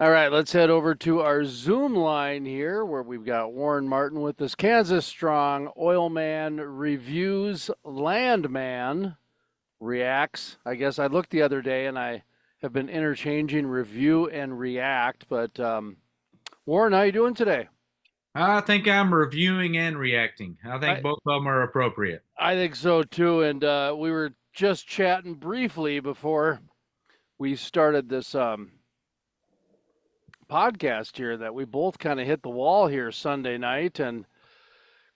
All right, let's head over to our Zoom line here where we've got Warren Martin with us. Kansas Strong, Oilman reviews, Landman reacts. I guess I looked the other day and I have been interchanging review and react, but Warren, how you doing today? I think I'm reviewing and reacting. I think I both of them are appropriate. I think so too, and we were just chatting briefly before we started this podcast here that we both kind of hit the wall here Sunday night, and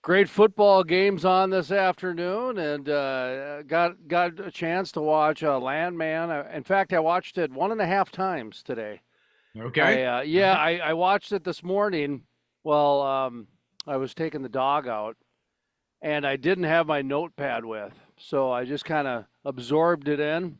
great football games on this afternoon, and got a chance to watch Landman. In fact, I watched it 1.5 times today. Okay. I watched it this morning while I was taking the dog out, and I didn't have my notepad with, so I just kind of absorbed it in,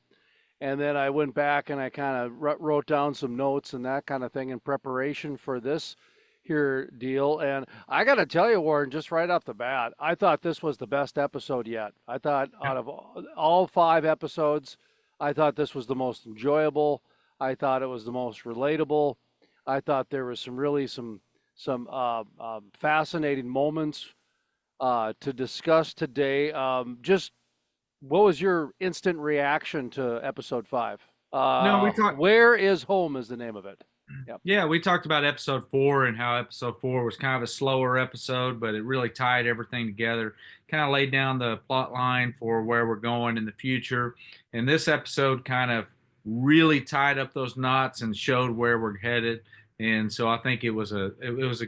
and then I went back and I kind of wrote down some notes and that kind of thing in preparation for this here deal. And I got to tell you, Warren, just right off the bat, I thought this was the best episode yet. I thought out of all 5 episodes, I thought this was the most enjoyable. I thought it was the most relatable. I thought there was some fascinating moments to discuss today. Just what was your instant reaction to episode 5? No, we talked. Where is home is the name of it. Yep. Yeah, we talked about episode 4 and how episode 4 was kind of a slower episode, but it really tied everything together. Kind of laid down the plot line for where we're going in the future. And this episode kind of really tied up those knots and showed where we're headed. And so I think it was a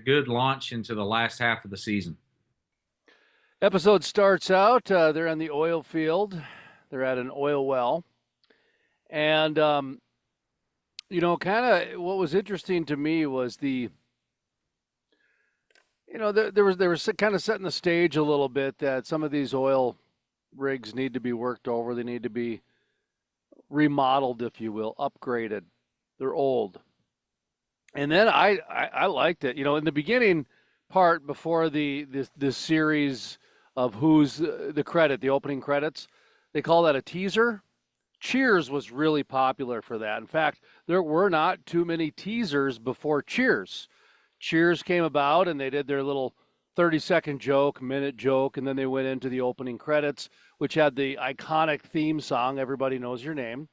good launch into the last half of the season. Episode starts out. They're in the oil field. They're at an oil well, and kind of what was interesting to me was there was kind of setting the stage a little bit that some of these oil rigs need to be worked over. They need to be remodeled, if you will, upgraded. They're old. And then I liked it. In the beginning part before this series of who's the credit, the opening credits, they call that a teaser. Cheers was really popular for that. In fact, there were not too many teasers before Cheers. Cheers came about and they did their little 30-second joke, minute joke, and then they went into the opening credits, which had the iconic theme song, Everybody Knows Your Name.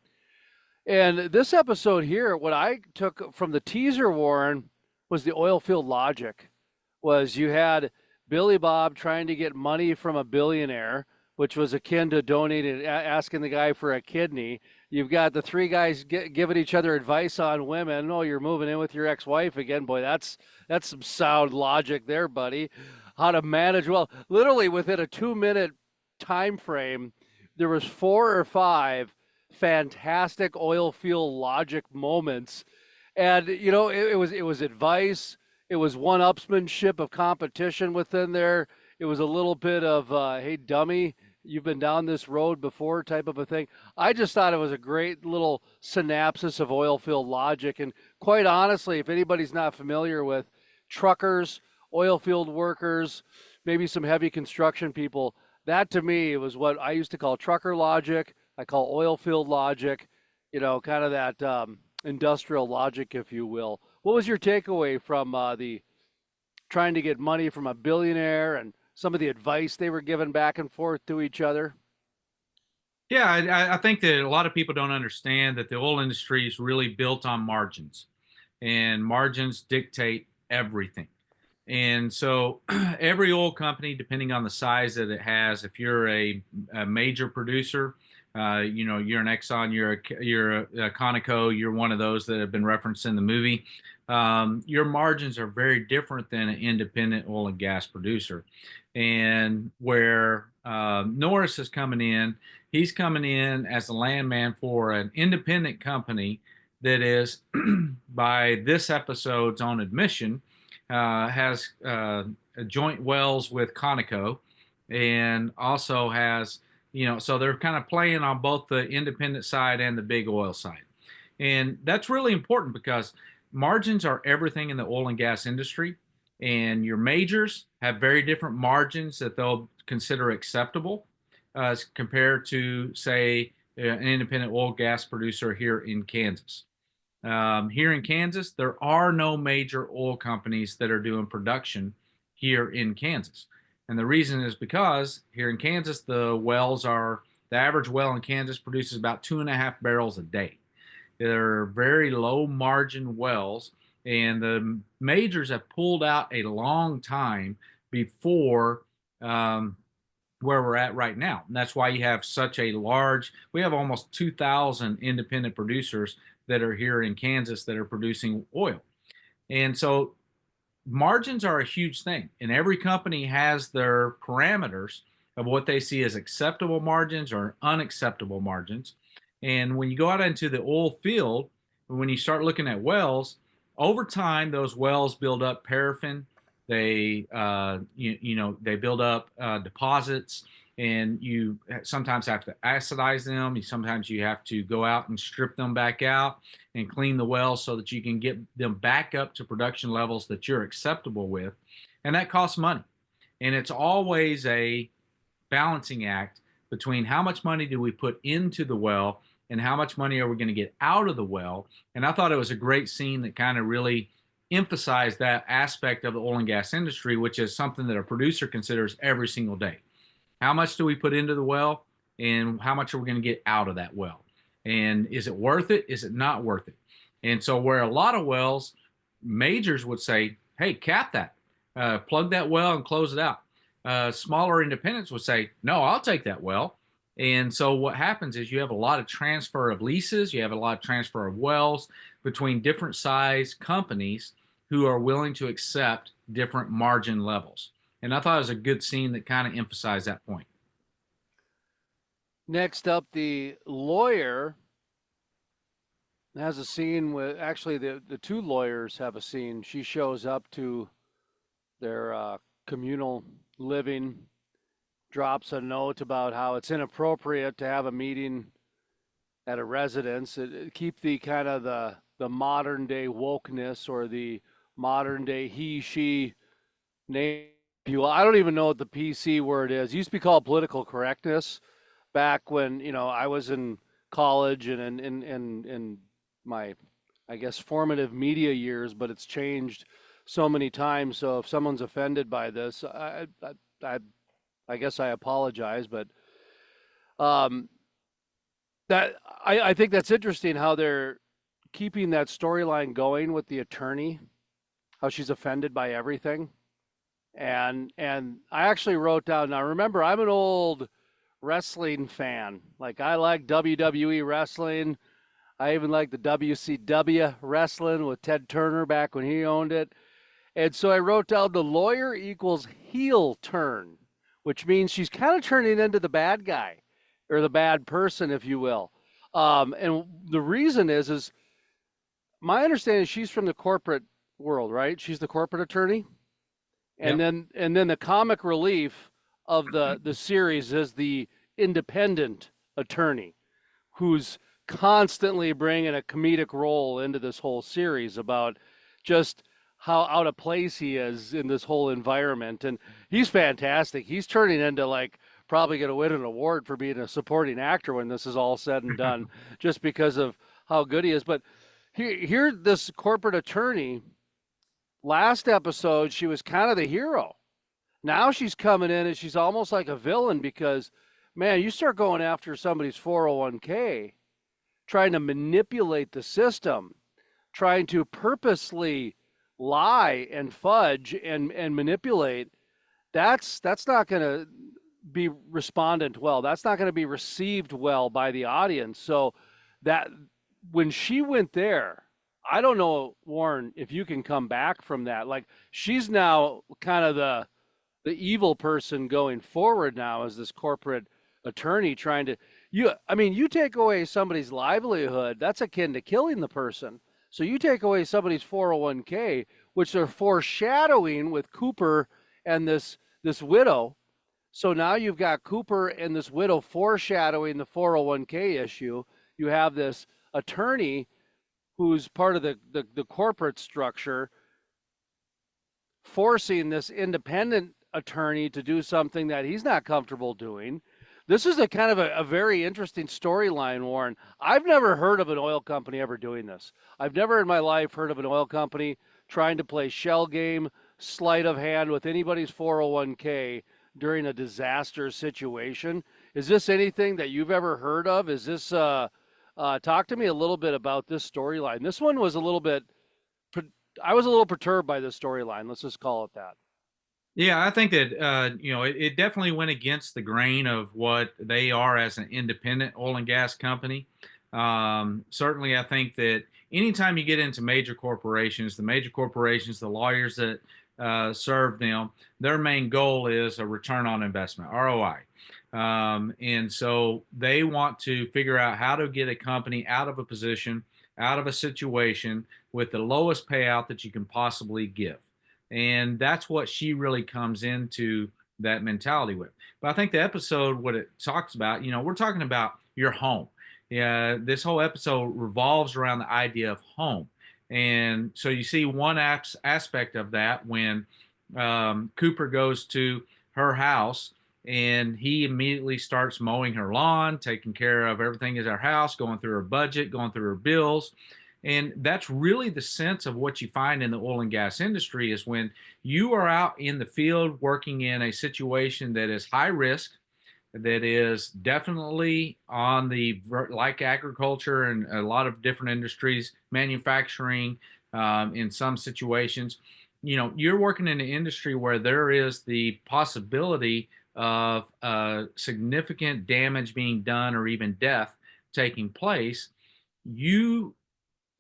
And this episode here, what I took from the teaser, Warren, was the oil field logic. Was you had Billy Bob trying to get money from a billionaire, which was akin to donating, asking the guy for a kidney. You've got the three guys giving each other advice on women. Oh, you're moving in with your ex-wife again. Boy, that's some sound logic there, buddy. How to manage well. Literally within a 2-minute time frame, there was 4 or 5 fantastic oil field logic moments, and it was advice. It was one-upsmanship of competition within there. It was a little bit of hey dummy, you've been down this road before type of a thing. I just thought it was a great little synopsis of oil field logic. And quite honestly, if anybody's not familiar with truckers, oil field workers, maybe some heavy construction people, that to me was what I used to call trucker logic. I call oil field logic, kind of that industrial logic, if you will. What was your takeaway from the trying to get money from a billionaire and some of the advice they were giving back and forth to each other? Yeah, I think that a lot of people don't understand that the oil industry is really built on margins, and margins dictate everything. And so every oil company, depending on the size that it has, if you're a major producer, you're an Exxon, you're a Conoco, you're one of those that have been referenced in the movie. Your margins are very different than an independent oil and gas producer. And where Norris is coming in, he's coming in as a landman for an independent company that is, by this episode's own admission, has joint wells with Conoco, and also has, so they're kind of playing on both the independent side and the big oil side. And that's really important because margins are everything in the oil and gas industry. And your majors have very different margins that they'll consider acceptable as compared to, say, an independent oil gas producer here in Kansas. Here in Kansas, there are no major oil companies that are doing production here in Kansas. And the reason is because here in Kansas, the average well in Kansas produces about 2.5 barrels a day. They're very low margin wells, and the majors have pulled out a long time before where we're at right now. And that's why you have we have almost 2,000 independent producers that are here in Kansas that are producing oil. And so margins are a huge thing, and every company has their parameters of what they see as acceptable margins or unacceptable margins. And when you go out into the oil field, when you start looking at wells, over time those wells build up paraffin. They build up deposits, and you sometimes have to acidize them. Sometimes you have to go out and strip them back out and clean the wells so that you can get them back up to production levels that you're acceptable with, and that costs money. And it's always a balancing act between how much money do we put into the well and how much money are we going to get out of the well. And I thought it was a great scene that kind of really emphasized that aspect of the oil and gas industry, which is something that a producer considers every single day. How much do we put into the well, and how much are we going to get out of that well? And is it worth it? Is it not worth it? And so where a lot of wells, majors would say, hey, cap that, plug that well and close it out. Smaller independents would say, no, I'll take that well. And so what happens is you have a lot of transfer of leases, you have a lot of transfer of wells between different size companies who are willing to accept different margin levels. And I thought it was a good scene that kind of emphasized that point. Next up, the lawyer has a scene with actually the two lawyers have a scene. She shows up to their communal living, drops a note about how it's inappropriate to have a meeting at a residence. Keep the kind of the modern day wokeness or the modern day he she name. I don't even know what the PC word is. It used to be called political correctness back when I was in college and in my, I guess, formative media years, but it's changed so many times. So if someone's offended by this, I guess I apologize, but that I think that's interesting how they're keeping that storyline going with the attorney, how she's offended by everything. And I actually wrote down, now remember, I'm an old wrestling fan. Like, I like WWE wrestling. I even like the WCW wrestling with Ted Turner back when he owned it. And so I wrote down the lawyer equals heel turn, which means she's kind of turning into the bad guy or the bad person, if you will. And the reason is my understanding is she's from the corporate world, right? She's the corporate attorney. And Yep. then the comic relief of the series is the independent attorney who's constantly bringing a comedic role into this whole series about just how out of place he is in this whole environment. And he's fantastic. He's turning into, like, probably going to win an award for being a supporting actor when this is all said and done, just because of how good he is. But here this corporate attorney, last episode, she was kind of the hero. Now she's coming in and she's almost like a villain because, man, you start going after somebody's 401k, trying to manipulate the system, trying to purposely lie and fudge and manipulate. That's not going to be responded well. That's not going to be received well by the audience. So that when she went there, I don't know, Warren, if you can come back from that. Like, she's now kind of the evil person going forward now as this corporate attorney trying to you take away somebody's livelihood, that's akin to killing the person. So you take away somebody's 401k, which they're foreshadowing with Cooper and this widow. So now you've got Cooper and this widow foreshadowing the 401k issue. You have this attorney who's part of the corporate structure forcing this independent attorney to do something that he's not comfortable doing. This is a kind of a very interesting storyline, Warren. I've never heard of an oil company ever doing this. I've never in my life heard of an oil company trying to play shell game, sleight of hand with anybody's 401k during a disaster situation. Is this anything that you've ever heard of? Is this talk to me a little bit about this storyline? This one was a little bit I was a little perturbed by this storyline. Let's just call it that. Yeah, I think that it definitely went against the grain of what they are as an independent oil and gas company. Certainly, I think that anytime you get into major corporations, the major corporations, the lawyers that serve them, their main goal is a return on investment (ROI), and so they want to figure out how to get a company out of a position, out of a situation with the lowest payout that you can possibly give. And that's what she really comes into that mentality with. But I think the episode, what it talks about, we're talking about your home. Yeah, this whole episode revolves around the idea of home. And so you see one aspect of that when Cooper goes to her house and he immediately starts mowing her lawn, taking care of everything in her house, going through her budget, going through her bills. And that's really the sense of what you find in the oil and gas industry is when you are out in the field working in a situation that is high risk, that is definitely on the like agriculture and a lot of different industries, manufacturing, in some situations, you're working in an industry where there is the possibility of significant damage being done or even death taking place. You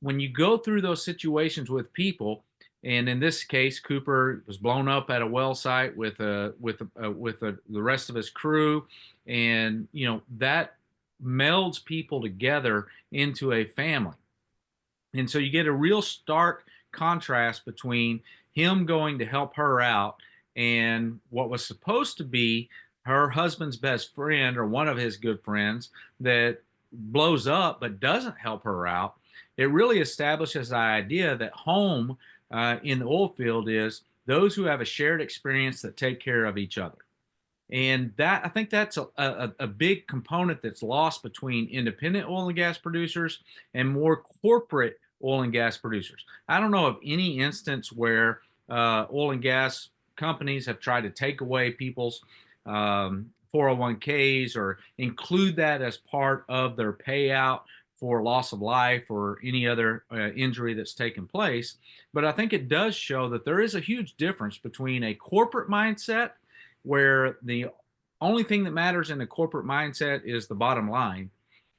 When you go through those situations with people, and in this case, Cooper was blown up at a well site with the rest of his crew, and that melds people together into a family. And so you get a real stark contrast between him going to help her out and what was supposed to be her husband's best friend or one of his good friends that blows up but doesn't help her out. It really establishes the idea that home in the oil field is those who have a shared experience that take care of each other. And that I think that's a big component that's lost between independent oil and gas producers and more corporate oil and gas producers. I don't know of any instance where oil and gas companies have tried to take away people's 401ks or include that as part of their payout for loss of life or any other injury that's taken place. But I think it does show that there is a huge difference between a corporate mindset where the only thing that matters in a corporate mindset is the bottom line,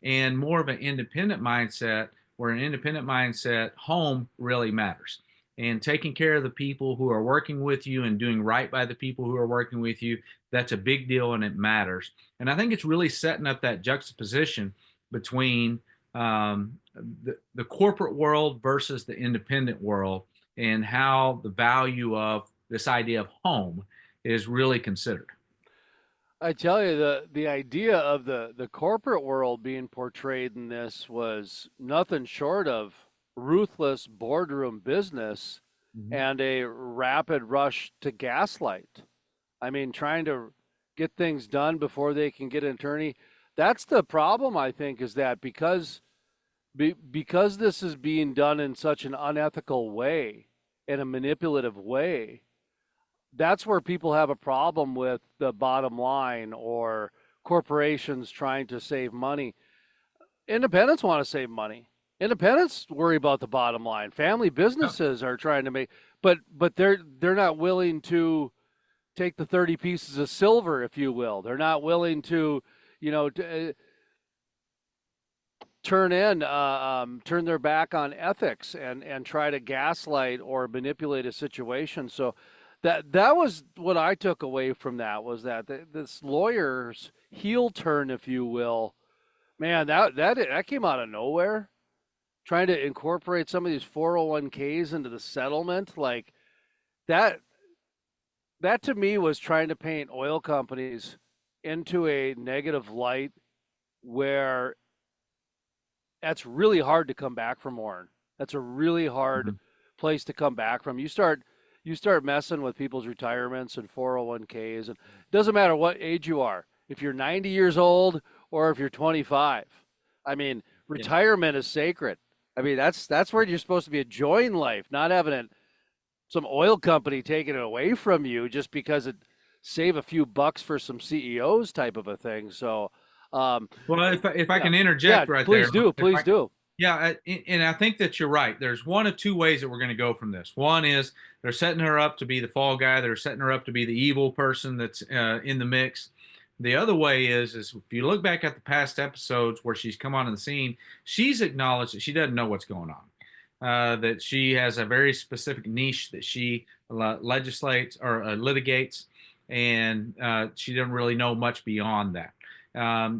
and more of an independent mindset where an independent mindset, home really matters. And taking care of the people who are working with you and doing right by the people who are working with you, that's a big deal and it matters. And I think it's really setting up that juxtaposition between the corporate world versus the independent world and how the value of this idea of home is really considered. I tell you, the idea of the corporate world being portrayed in this was nothing short of ruthless boardroom business Mhm. and a rapid rush to gaslight. I mean, trying to get things done before they can get an attorney. That's the problem, I think, is that because this is being done in such an unethical way, in a manipulative way, that's where people have a problem with the bottom line or corporations trying to save money. Independents want to save money. Independents worry about the bottom line. Family businesses are trying to make, but they're not willing to take the 30 pieces of silver, if you will. They're not willing to, turn their back on ethics and try to gaslight or manipulate a situation. So that was what I took away from that was that this lawyer's heel turn, if you will, man, that came out of nowhere. Trying to incorporate some of these 401ks into the settlement, like that that to me was trying to paint oil companies into a negative light where that's really hard to come back from, Warren. That's a really hard Mhm. place to come back from. You start messing with people's retirements and 401ks, and it doesn't matter what age you are. if you're 90 years old or if you're 25. I mean, Yeah. retirement is sacred. I mean, that's where you're supposed to be enjoying life, not having some oil company taking it away from you just because it save a few bucks for some CEOs type of a thing. So, um, Well, if I yeah, can yeah, interject right there, please do, if I please do. yeah, and I think that you're right. There's one of two ways that we're going to go from this. One is they're setting her up to be the fall guy. They're setting her up to be the evil person that's in the mix. The other way is if you look back at the past episodes where she's come on the scene, she's acknowledged that she doesn't know what's going on. That she has a very specific niche that she legislates or litigates, and she doesn't really know much beyond that.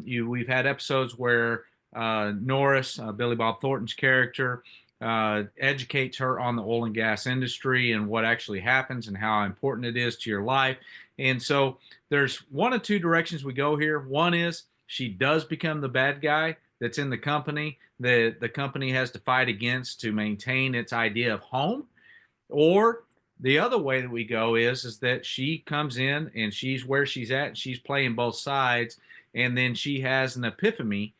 We've had episodes where Norris, Billy Bob Thornton's character, educates her on the oil and gas industry and what actually happens and how important it is to your life. And so there's one of two directions we go here. One is she does become the bad guy that's in the company that the company has to fight against to maintain its idea of home. Or the other way that we go is that she comes in and she's where she's at, and she's playing both sides, and then she has an epiphany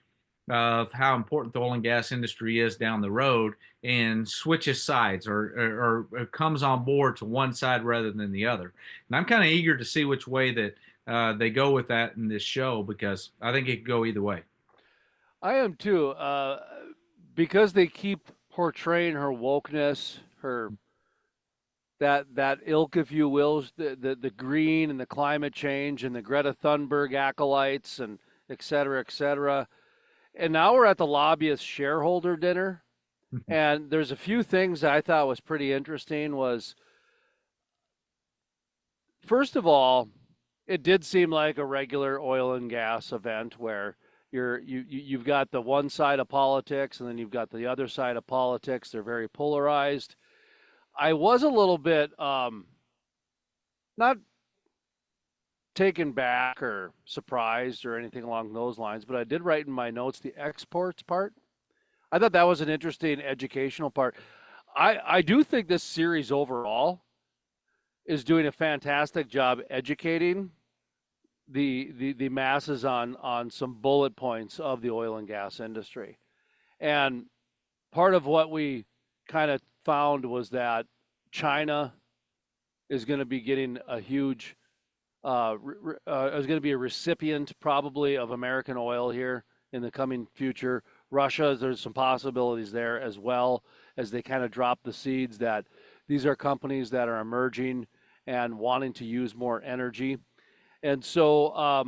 of how important the oil and gas industry is down the road and switches sides or comes on board to one side rather than the other. And I'm kind of eager to see which way that they go with that in this show, because I think it could go either way. I am too, because they keep portraying her wokeness, her that ilk, if you will, the green and the climate change and the Greta Thunberg acolytes and et cetera, et cetera. And now we're at the lobbyist shareholder dinner, and there's a few things I thought was pretty interesting. Was first of all, it did seem like a regular oil and gas event where you've got the one side of politics and then you've got the other side of politics. They're very polarized. I was a little bit not taken back or surprised or anything along those lines, but I did write in my notes the exports part. I thought that was an interesting educational part. I do think this series overall is doing a fantastic job educating the masses on some bullet points of the oil and gas industry. And part of what we kind of found was that China is going to be getting a huge is going to be a recipient probably of American oil here in the coming future. Russia, there's some possibilities there as well, as they kind of drop the seeds that these are companies that are emerging and wanting to use more energy. And so, a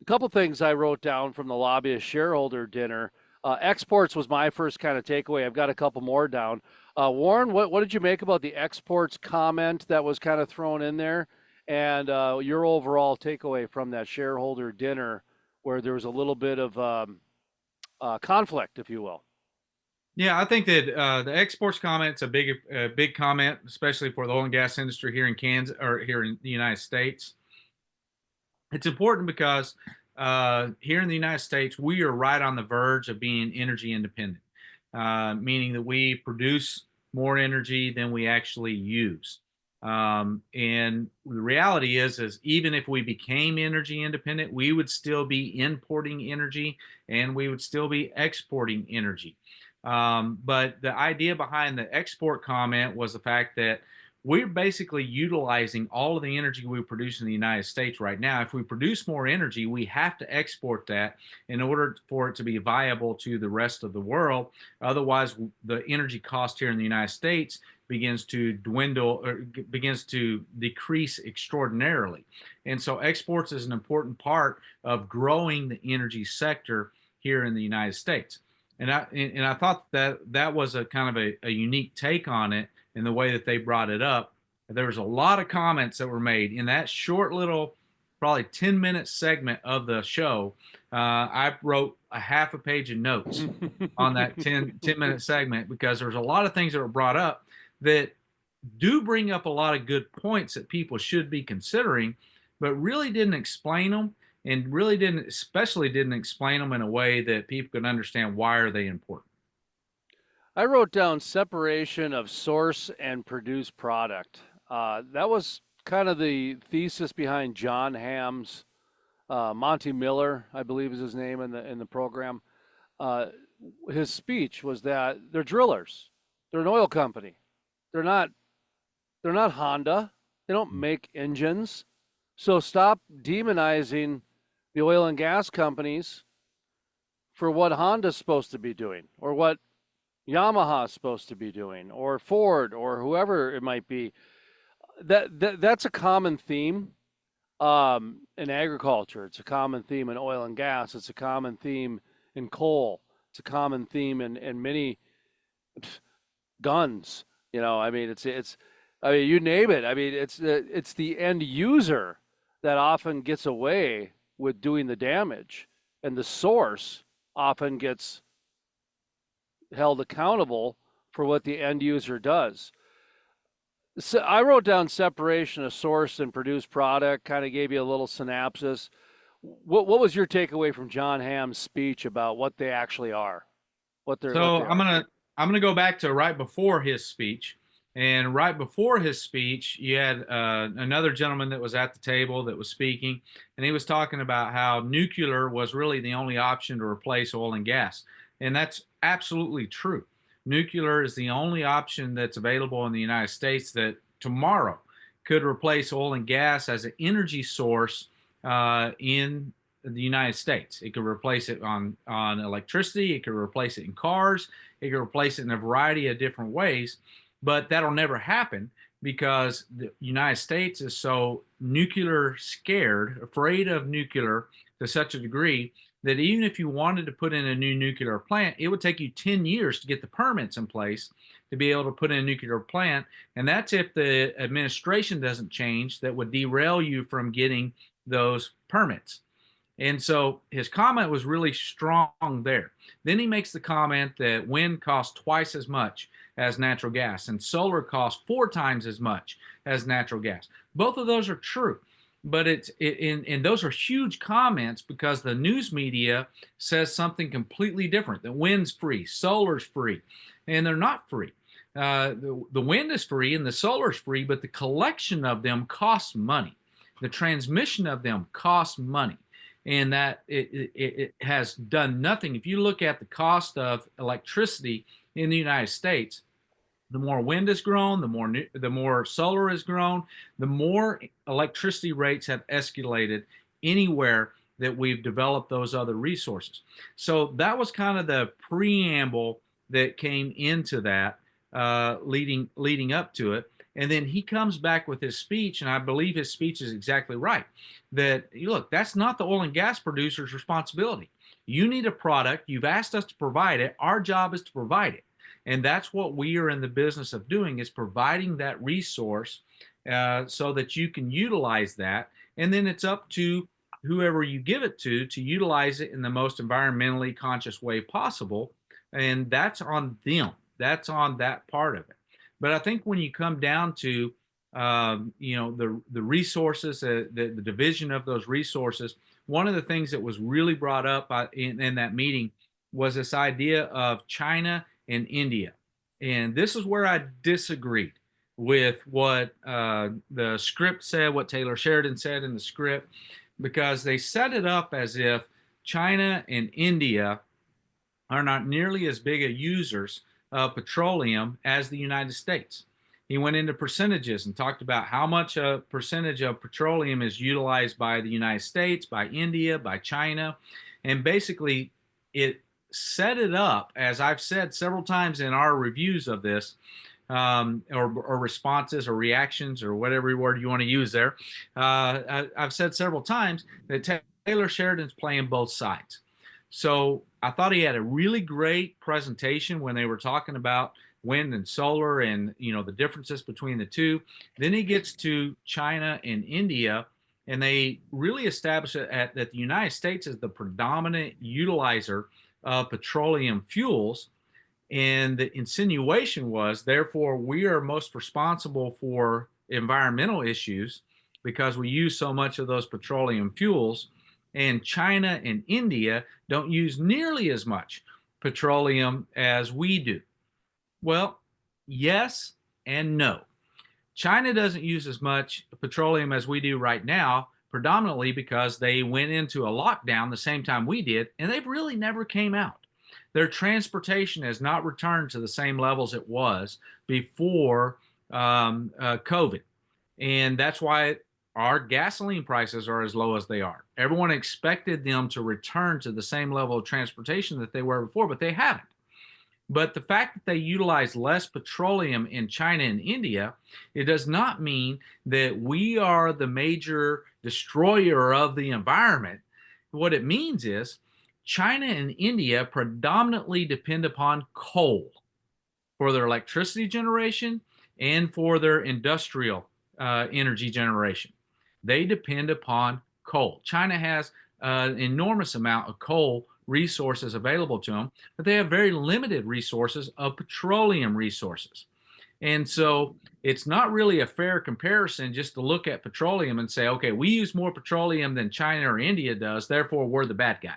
couple things I wrote down from the lobbyist shareholder dinner. Exports was my first kind of takeaway. I've got a couple more down. Warren, what did you make about the exports comment that was kind of thrown in there, and your overall takeaway from that shareholder dinner, where there was a little bit of conflict, if you will? Yeah, I think that the exports comment's a big comment, especially for the oil and gas industry here in Kansas or here in the United States. It's important because here in the United States, we are right on the verge of being energy independent, meaning that we produce more energy than we actually use. And the reality is even if we became energy independent, we would still be importing energy and we would still be exporting energy. But the idea behind the export comment was the fact that we're basically utilizing all of the energy we produce in the United States right now. If we produce more energy, we have to export that in order for it to be viable to the rest of the world. Otherwise, the energy cost here in the United States begins to dwindle or begins to decrease extraordinarily. And so exports is an important part of growing the energy sector here in the United States. And I thought that that was a kind of a unique take on it in the way that they brought it up. There was a lot of comments that were made in that short little, probably 10-minute segment of the show. I wrote a half a page of notes on that 10-minute segment because there was a lot of things that were brought up that do bring up a lot of good points that people should be considering, but really didn't explain them, and really especially didn't explain them in a way that people could understand why are they important. I wrote down separation of source and produced product. That was kind of the thesis behind John Hamm's Monty Miller, I believe is his name in the program. Uh, his speech was that they're drillers. They're an oil company. They're not they're not Honda. They don't make engines. So stop demonizing the oil and gas companies for what Honda's supposed to be doing or what Yamaha's supposed to be doing or Ford or whoever it might be. That's a common theme in agriculture. It's a common theme in oil and gas. It's a common theme in coal. It's a common theme in many guns. I mean, I mean, you name it. I mean, it's the end user that often gets away with doing the damage, and the source often gets held accountable for what the end user does. So I wrote down separation of source and produced product, kind of gave you a little synopsis. What was your takeaway from John Hamm's speech about what they actually are? What So they are? I'm gonna go back to right before his speech, and right before his speech, you had another gentleman that was at the table that was speaking, and he was talking about how nuclear was really the only option to replace oil and gas, and that's absolutely true. Nuclear is the only option that's available in the United States that tomorrow could replace oil and gas as an energy source in the United States. It could replace it on electricity. It could replace it in cars. It could replace it in a variety of different ways. But that'll never happen because the United States is so nuclear scared, afraid of nuclear to such a degree that even if you wanted to put in a new nuclear plant, it would take you 10 years to get the permits in place to be able to put in a nuclear plant. And that's if the administration doesn't change, that would derail you from getting those permits. And so his comment was really strong there. Then he makes the comment that wind costs twice as much as natural gas and solar costs 4 times as much as natural gas. Both of those are true. But and those are huge comments because the news media says something completely different. The wind's free, solar's free, and they're not free. The wind is free and the solar's free, but the collection of them costs money. The transmission of them costs money, and that it has done nothing. If you look at the cost of electricity in the United States, the more wind has grown, the more solar has grown, the more electricity rates have escalated anywhere that we've developed those other resources. So that was kind of the preamble that came into that, leading up to it. And then he comes back with his speech, and I believe his speech is exactly right. That look, that's not the oil and gas producer's responsibility. You need a product. You've asked us to provide it. Our job is to provide it. And that's what we are in the business of doing, is providing that resource so that you can utilize that. And then it's up to whoever you give it to utilize it in the most environmentally conscious way possible. And that's on them. That's on that part of it. But I think when you come down to the resources, the division of those resources, one of the things that was really brought up in that meeting was this idea of China and India. And this is where I disagreed with what the script said, what Taylor Sheridan said in the script, because they set it up as if China and India are not nearly as big a users of petroleum as the United States. He went into percentages and talked about how much a percentage of petroleum is utilized by the United States, by India, by China. And basically, it set it up, as I've said several times in our reviews of this, or responses or reactions or whatever word you want to use there. I've said several times that Taylor Sheridan's playing both sides. So I thought he had a really great presentation when they were talking about wind and solar and the differences between the two. Then he gets to China and India, and they really establish that the United States is the predominant utilizer of petroleum fuels. And the insinuation was, therefore, we are most responsible for environmental issues because we use so much of those petroleum fuels. And China and India don't use nearly as much petroleum as we do. Well, yes and no. China doesn't use as much petroleum as we do right now predominantly because they went into a lockdown the same time we did, and they've really never came out. Their transportation has not returned to the same levels it was before COVID. And that's why our gasoline prices are as low as they are. Everyone expected them to return to the same level of transportation that they were before, but they haven't. But the fact that they utilize less petroleum in China and India, it does not mean that we are the major destroyer of the environment. What it means is China and India predominantly depend upon coal for their electricity generation and for their industrial energy generation. They depend upon coal. China has an enormous amount of coal resources available to them, but they have very limited resources of petroleum resources. And so it's not really a fair comparison just to look at petroleum and say, okay, we use more petroleum than China or India does, therefore we're the bad guy.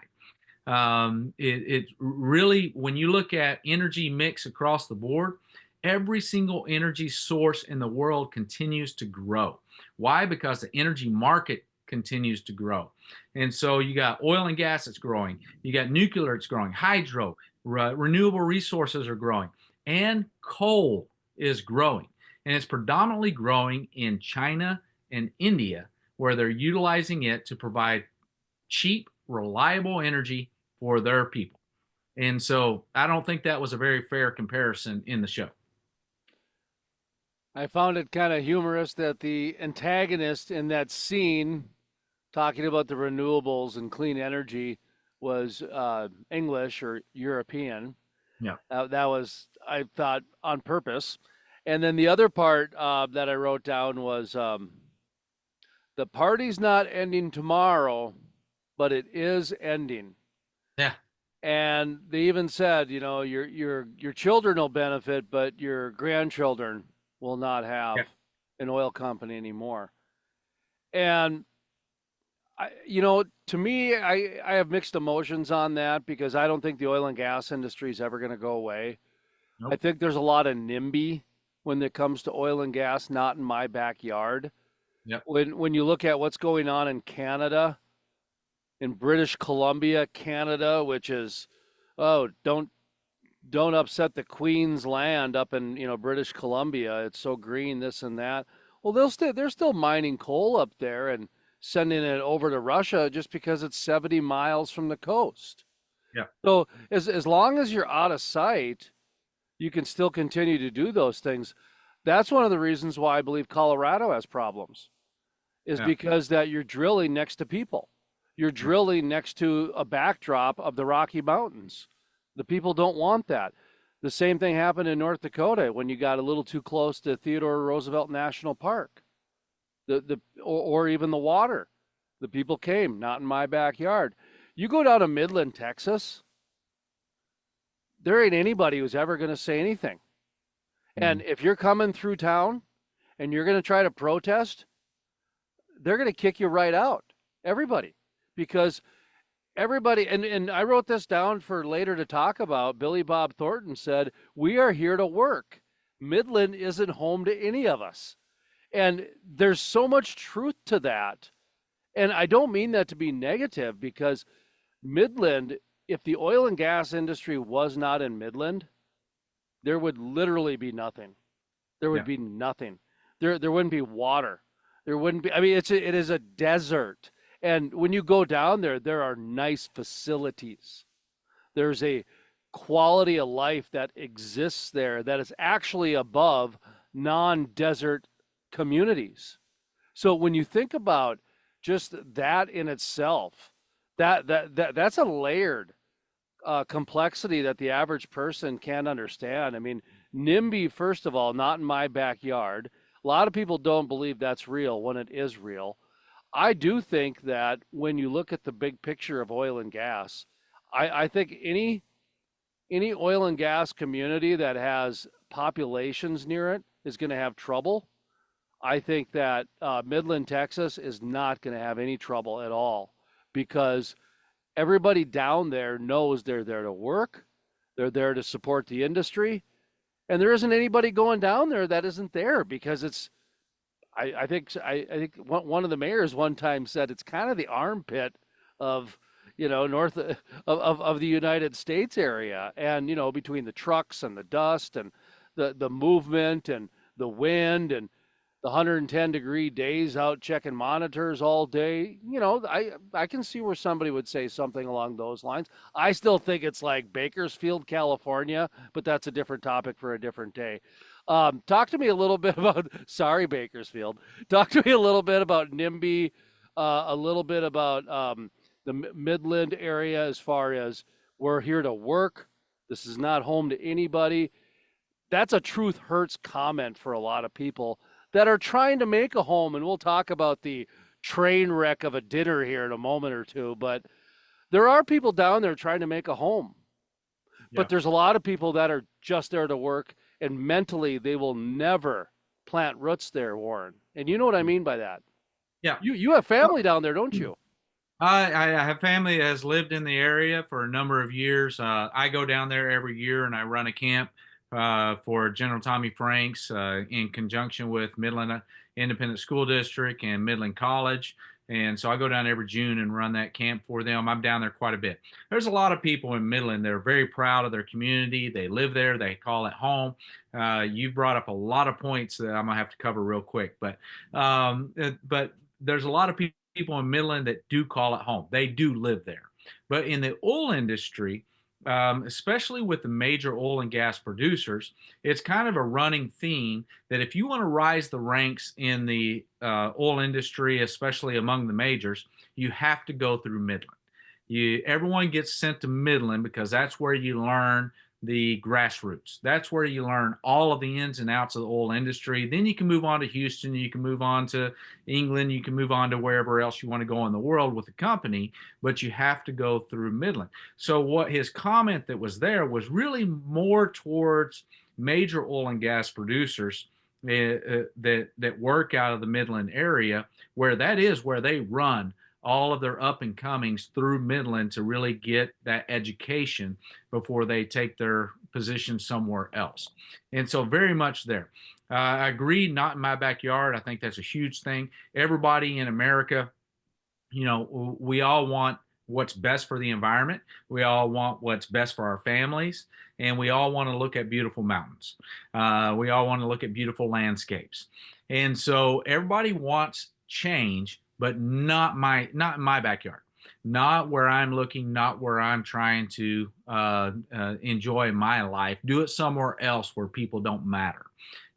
It really, when you look at energy mix across the board, every single energy source in the world continues to grow. Why? Because the energy market continues to grow. And so you got oil and gas that's growing, you got nuclear that's growing, hydro, renewable resources are growing, and coal is growing. And it's predominantly growing in China and India, where they're utilizing it to provide cheap, reliable energy for their people. And so I don't think that was a very fair comparison in the show. I found it kind of humorous that the antagonist in that scene talking about the renewables and clean energy was English or European. Yeah. That was, I thought, on purpose. And then the other part that I wrote down was the party's not ending tomorrow, but it is ending. Yeah. And they even said, you know, your children will benefit, but your grandchildren will not have Yeah. an oil company anymore. And you know, to me, I have mixed emotions on that because I don't think the oil and gas industry is ever going to go away. Nope. I think there's a lot of NIMBY when it comes to oil and gas, not in my backyard. Yep. When you look at what's going on in Canada, in British Columbia, Canada, which is, oh, don't upset the Queen's land up in, you know, British Columbia. It's so green, this and that. Well, they're still mining coal up there and sending it over to Russia just because it's 70 miles from the coast. Yeah. So as long as you're out of sight, you can still continue to do those things. That's one of the reasons why I believe Colorado has problems, is because that you're drilling next to people. You're drilling next to a backdrop of the Rocky Mountains. The people don't want that. The same thing happened in North Dakota when you got a little too close to Theodore Roosevelt National Park. Or even the water. The people came, not in my backyard. You go down to Midland, Texas, there ain't anybody who's ever going to say anything. Mm-hmm. And if you're coming through town and you're going to try to protest, they're going to kick you right out. Everybody. Because everybody, and I wrote this down for later to talk about. Billy Bob Thornton said, "We are here to work. Midland isn't home to any of us." And there's so much truth to that. And I don't mean that to be negative, because Midland, if the oil and gas industry was not in Midland, there would literally be nothing. There would be nothing. There wouldn't be water. There wouldn't be, I mean, it is a desert. And when you go down there, there are nice facilities. There's a quality of life that exists there that is actually above non-desert communities. So when you think about just that in itself, that's a layered complexity that the average person can't understand. I mean, NIMBY, first of all, not in my backyard. A lot of people don't believe that's real when it is real. I do think that when you look at the big picture of oil and gas, I think any oil and gas community that has populations near it is going to have trouble. I think that Midland, Texas is not going to have any trouble at all, because everybody down there knows they're there to work, they're there to support the industry, and there isn't anybody going down there that isn't there because I think one of the mayors one time said it's kind of the armpit of north of the United States area, and between the trucks and the dust and the movement and the wind and the 110-degree days out checking monitors all day. I can see where somebody would say something along those lines. I still think it's like Bakersfield, California, but that's a different topic for a different day. Talk to me a little bit about, sorry, Bakersfield. Talk to me a little bit about NIMBY, a little bit about the Midland area as far as we're here to work. This is not home to anybody. That's a truth hurts comment for a lot of people that are trying to make a home. And we'll talk about the train wreck of a dinner here in a moment or two. But there are people down there trying to make a home. Yeah. But there's a lot of people that are just there to work, and mentally they will never plant roots there, Warren. And you know what I mean by that. Yeah. You have family down there, don't you? I have family that has lived in the area for a number of years. I go down there every year and I run a camp for General Tommy Franks in conjunction with Midland Independent School District and Midland College. And so I go down every June and run that camp for them. I'm down there quite a bit. There's a lot of people in Midland that are very proud of their community. They live there. They call it home. You brought up a lot of points that I'm going to have to cover real quick. But there's a lot of people in Midland that do call it home. They do live there. But in the oil industry, especially with the major oil and gas producers, it's kind of a running theme that if you want to rise the ranks in the oil industry, especially among the majors, you have to go through Midland. Everyone gets sent to Midland because that's where you learn the grassroots. That's where you learn all of the ins and outs of the oil industry. Then you can move on to Houston, you can move on to England, you can move on to wherever else you want to go in the world with the company, but you have to go through Midland. So what his comment that was there was really more towards major oil and gas producers that work out of the Midland area, where that is where they run all of their up and comings through Midland to really get that education before they take their position somewhere else. And so very much there. I agree, not in my backyard. I think that's a huge thing. Everybody in America, we all want what's best for the environment. We all want what's best for our families. And we all want to look at beautiful mountains. We all want to look at beautiful landscapes. And so everybody wants change, but not in my backyard, not where I'm looking, not where I'm trying to enjoy my life. Do it somewhere else where people don't matter.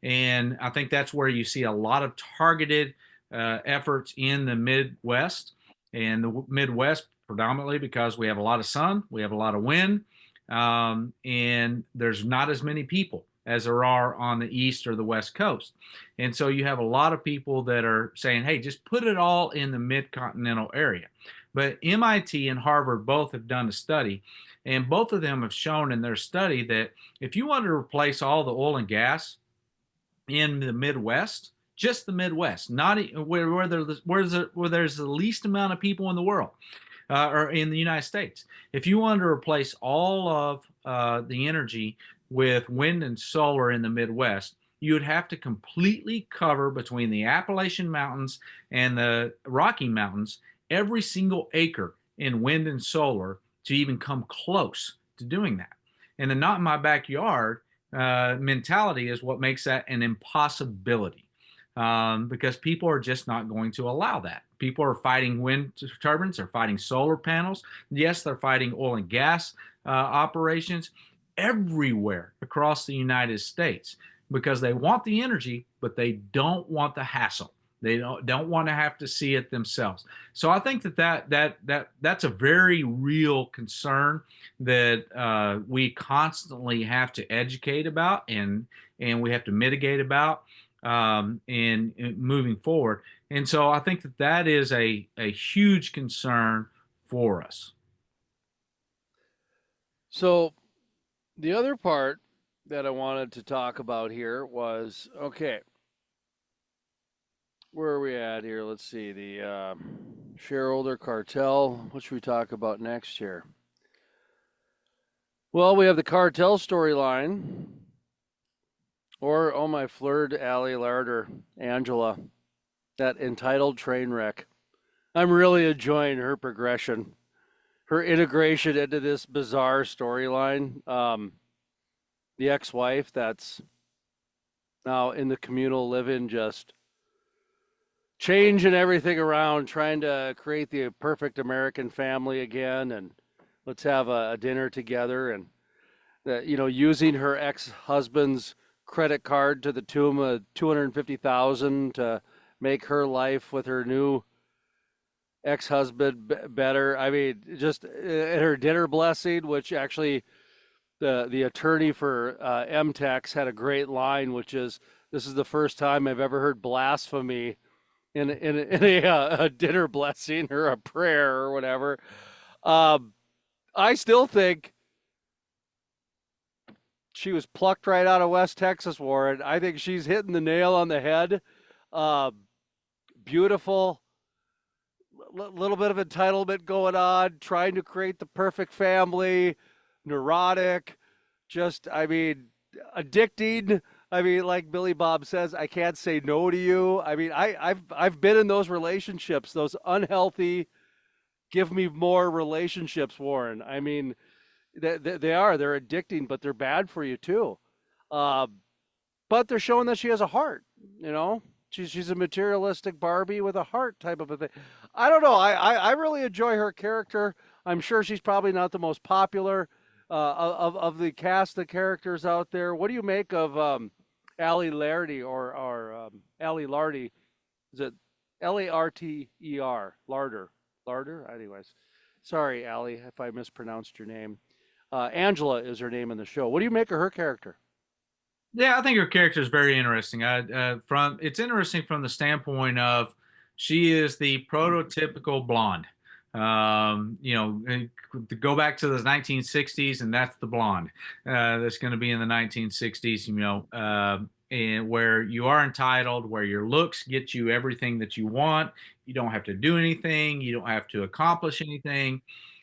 And I think that's where you see a lot of targeted efforts in the Midwest, and the Midwest predominantly because we have a lot of sun, we have a lot of wind, and there's not as many people as there are on the East or the West Coast. And so you have a lot of people that are saying, hey, just put it all in the mid-continental area. But MIT and Harvard both have done a study, and both of them have shown in their study that if you want to replace all the oil and gas in the Midwest, just the Midwest, not where there's the least amount of people in the world, or in the United States. If you want to replace all of the energy with wind and solar in the Midwest, you would have to completely cover between the Appalachian Mountains and the Rocky Mountains every single acre in wind and solar to even come close to doing that. And the not in my backyard mentality is what makes that an impossibility, because people are just not going to allow that. People are fighting wind turbines, they're fighting solar panels. Yes, they're fighting oil and gas operations everywhere across the United States because they want the energy, but they don't want the hassle. They don't want to have to see it themselves. So I think that's a very real concern that we constantly have to educate about and we have to mitigate about in moving forward. And so I think that is a huge concern for us. So the other part that I wanted to talk about here was, okay, where are we at here? Let's see, the shareholder cartel. What should we talk about next here? Well, we have the cartel storyline, or oh my flirred Allie Larder, Angela. that entitled train wreck. I'm really enjoying her progression, her integration into this bizarre storyline. The ex-wife that's now in the communal living, just changing everything around, trying to create the perfect American family again, and let's have a dinner together, and using her ex-husband's credit card to the tune of 250,000 to make her life with her new ex-husband better. I mean, just in her dinner blessing, which actually the attorney for MTEX had a great line, which is, "This is the first time I've ever heard blasphemy in a dinner blessing or a prayer or whatever." Um, I still think she was plucked right out of West Texas, Warren. I think she's hitting the nail on the head. Uh, Beautiful, little bit of entitlement going on, trying to create the perfect family, neurotic, just, I mean, addicting. I mean, like Billy Bob says, I can't say no to you. I mean, I've been in those relationships, those unhealthy, give me more relationships, Warren. I mean, they're addicting, but they're bad for you too. Uh, but they're showing that she has a heart. You know, she's a materialistic Barbie with a heart type of a thing. I don't know. I really enjoy her character. I'm sure she's probably not the most popular of the cast of characters out there. What do you make of Ali Lardy or Ali Lardy? Is it Larter? Larder. Larder? Anyways. Sorry, Ali, if I mispronounced your name. Angela is her name in the show. What do you make of her character? Yeah, I think her character is very interesting. From it's interesting from the standpoint of she is the prototypical blonde. To go back to the 1960s, and that's the blonde that's going to be in the 1960s. And where you are entitled, where your looks get you everything that you want. You don't have to do anything. You don't have to accomplish anything.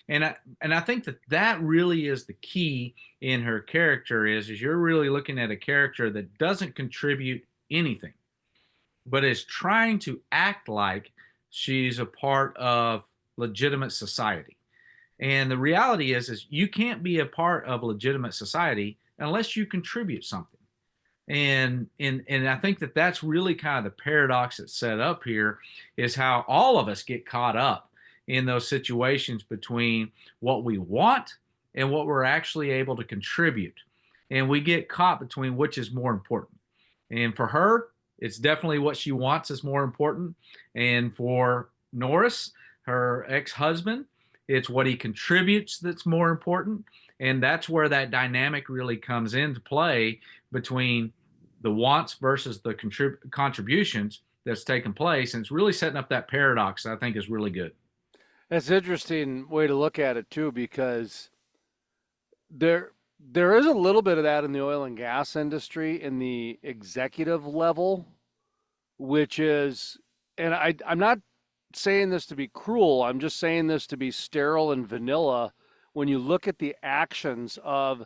And I think that that really is the key in her character is you're really looking at a character that doesn't contribute anything, but is trying to act like she's a part of legitimate society. And the reality is you can't be a part of legitimate society unless you contribute something. And I think that that's really kind of the paradox that's set up here is how all of us get caught up in those situations between what we want and what we're actually able to contribute. And we get caught between which is more important. And for her, it's definitely what she wants is more important. And for Norris, her ex-husband, it's what he contributes that's more important. And that's where that dynamic really comes into play between the wants versus the contributions that's taken place. And it's really setting up that paradox that I think is really good. That's an interesting way to look at it too, because there there is a little bit of that in the oil and gas industry in the executive level, which is, and I'm not saying this to be cruel, I'm just saying this to be sterile and vanilla. When you look at the actions of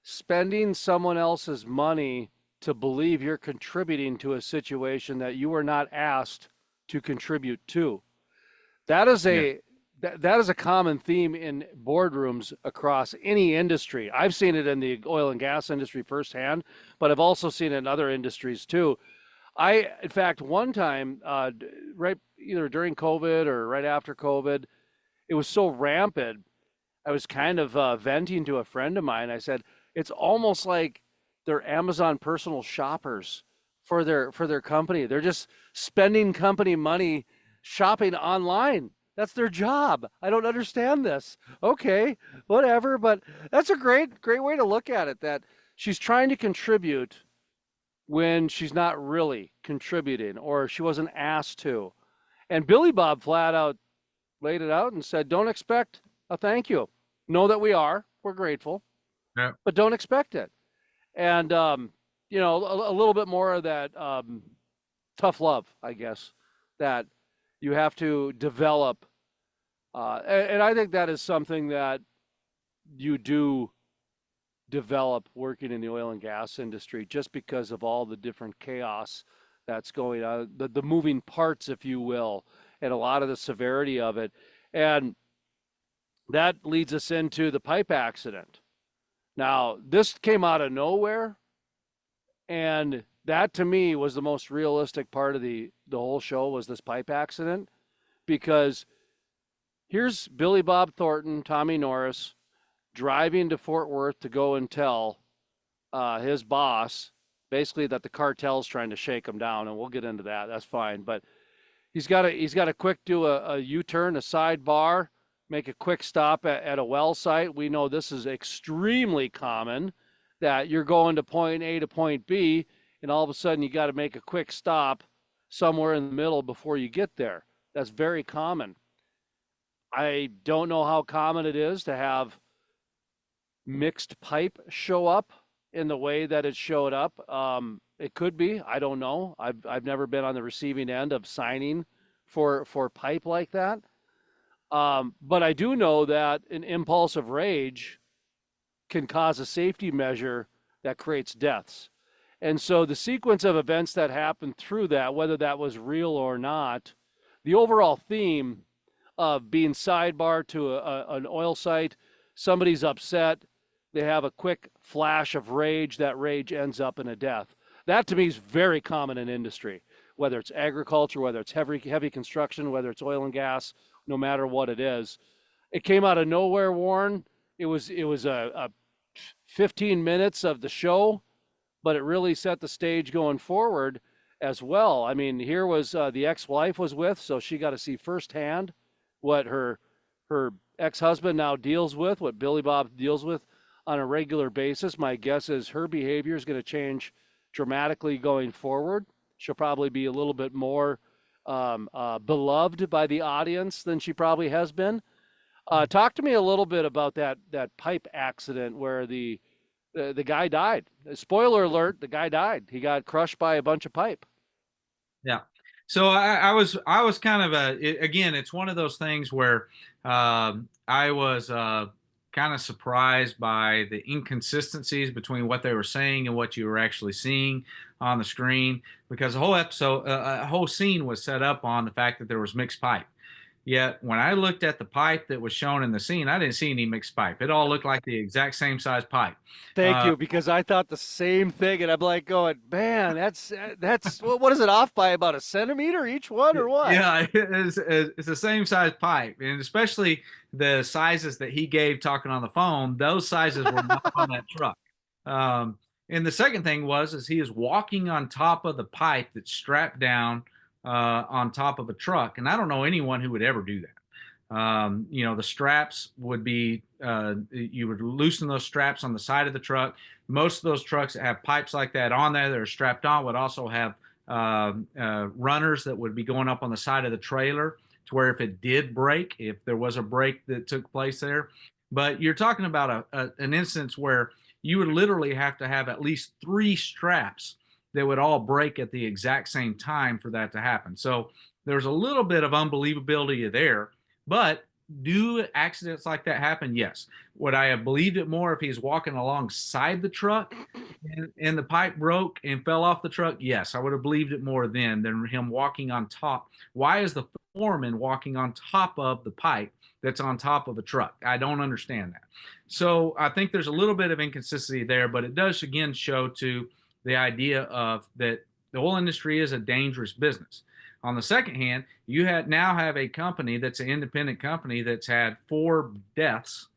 spending someone else's money to believe you're contributing to a situation that you were not asked to contribute to. That is Yeah. that is a common theme in boardrooms across any industry. I've seen it in the oil and gas industry firsthand, but I've also seen it in other industries too. In fact, one time, right either during COVID or right after COVID, it was so rampant. I was kind of venting to a friend of mine. I said, "It's almost like they're Amazon personal shoppers for their company. They're just spending company money shopping online. That's their job. I don't understand this. Okay, whatever, but that's a great way to look at it, that she's trying to contribute when she's not really contributing or she wasn't asked to. And Billy Bob flat out laid it out and said, "Don't expect a thank you. Know that we are. We're grateful, Yeah. but don't expect it." And a little bit more of that tough love, I guess, that you have to develop. And I think that is something that you do develop working in the oil and gas industry, just because of all the different chaos that's going on, the moving parts, if you will, and a lot of the severity of it. And that leads us into the pipe accident. Now, this came out of nowhere, and that to me was the most realistic part of the whole show was this pipe accident because here's Billy Bob Thornton, Tommy Norris, driving to Fort Worth to go and tell his boss basically that the cartel's trying to shake him down, and we'll get into that. That's fine, but he's got to quick do a U-turn, a sidebar, make a quick stop at a well site. We know this is extremely common that you're going to point A to point B, and all of a sudden you got to make a quick stop somewhere in the middle before you get there. That's very common. I don't know how common it is to have mixed pipe show up in the way that it showed up. It could be. I don't know. I've never been on the receiving end of signing for pipe like that. But I do know that an impulse of rage can cause a safety measure that creates deaths. And so the sequence of events that happened through that, whether that was real or not, the overall theme of being sidebar to an oil site, somebody's upset, they have a quick flash of rage, that rage ends up in a death. That to me is very common in industry, whether it's agriculture, whether it's heavy construction, whether it's oil and gas, no matter what it is. It came out of nowhere, Warren. It was a 15 minutes of the show, but it really set the stage going forward as well. I mean, here was the ex-wife was with, so she got to see firsthand what her ex-husband now deals with, what Billy Bob deals with on a regular basis. My guess is her behavior is going to change dramatically going forward. She'll probably be a little bit more beloved by the audience than she probably has been. Talk to me a little bit about that pipe accident where the guy died. Spoiler alert: the guy died. He got crushed by a bunch of pipe. Yeah. So I was kind of again, it's one of those things where I was kind of surprised by the inconsistencies between what they were saying and what you were actually seeing on the screen, because the whole episode, a whole scene was set up on the fact that there was mixed pipe. Yet when I looked at the pipe that was shown in the scene, I didn't see any mixed pipe. It all looked like the exact same size pipe. Thank you, because I thought the same thing, and I'm like going, man, that's what is it off by about a centimeter each one or what? Yeah, it's the same size pipe, and especially the sizes that he gave talking on the phone. Those sizes were not on that truck. And the second thing is he is walking on top of the pipe that's strapped down on top of a truck, and I don't know anyone who would ever do that. The straps would be you would loosen those straps on the side of the truck. Most of those trucks that have pipes like that on there that are strapped on would also have runners that would be going up on the side of the trailer to where if it did break, if there was a break that took place there. But you're talking about an instance where you would literally have to have at least 3 straps that would all break at the exact same time for that to happen. So there's a little bit of unbelievability there. But do accidents like that happen? Yes. Would I have believed it more if he's walking alongside the truck and the pipe broke and fell off the truck? Yes, I would have believed it more then than him walking on top. Why is the foreman walking on top of the pipe that's on top of a truck? I don't understand that. So I think there's a little bit of inconsistency there, but it does again show to the idea of that the oil industry is a dangerous business. On the second hand, you now have a company that's an independent company that's had 4 deaths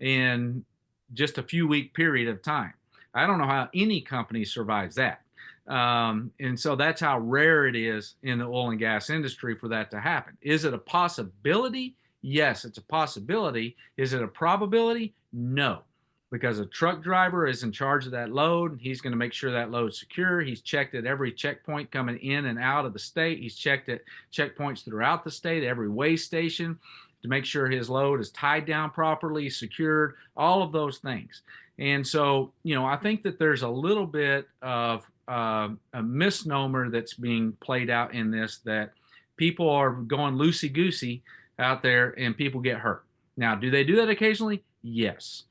in just a few week period of time. I don't know how any company survives that. And so that's how rare it is in the oil and gas industry for that to happen. Is it a possibility? Yes, it's a possibility. Is it a probability? No, because a truck driver is in charge of that load. He's going to make sure that load's secure. He's checked at every checkpoint coming in and out of the state. He's checked at checkpoints throughout the state, every weigh station, to make sure his load is tied down properly, secured, all of those things. And so, I think that there's a little bit of a misnomer that's being played out in this, that people are going loosey-goosey out there and people get hurt. Now, do they do that occasionally? Yes.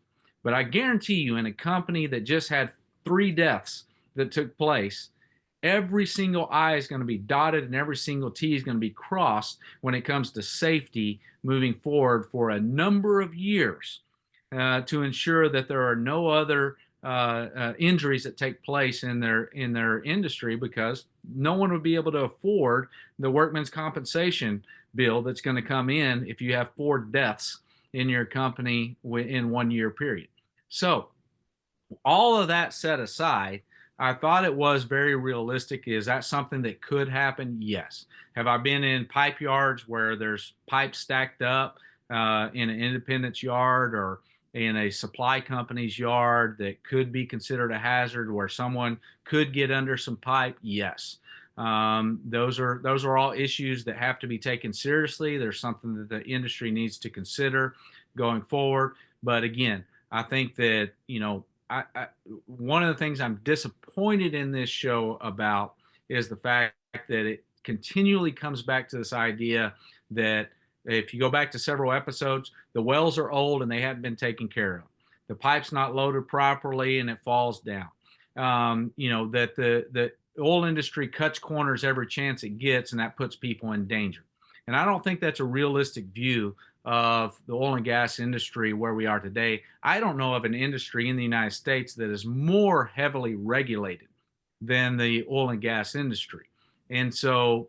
But I guarantee you, in a company that just had 3 deaths that took place, every single I is going to be dotted and every single T is going to be crossed when it comes to safety moving forward for a number of years, to ensure that there are no other injuries that take place in their industry, because no one would be able to afford the workman's compensation bill that's going to come in if you have 4 deaths in your company in 1 year period. So all of that set aside, I thought it was very realistic. Is that something that could happen? Yes. Have I been in pipe yards where there's pipes stacked up in an independent's yard or in a supply company's yard that could be considered a hazard, where someone could get under some pipe? Yes. Those are all issues that have to be taken seriously. There's something that the industry needs to consider going forward. But again, I think that, one of the things I'm disappointed in this show about is the fact that it continually comes back to this idea that if you go back to several episodes, the wells are old and they haven't been taken care of. The pipe's not loaded properly and it falls down. That the oil industry cuts corners every chance it gets, and that puts people in danger. And I don't think that's a realistic view of the oil and gas industry where we are today. I don't know of an industry in the United States that is more heavily regulated than the oil and gas industry. And so,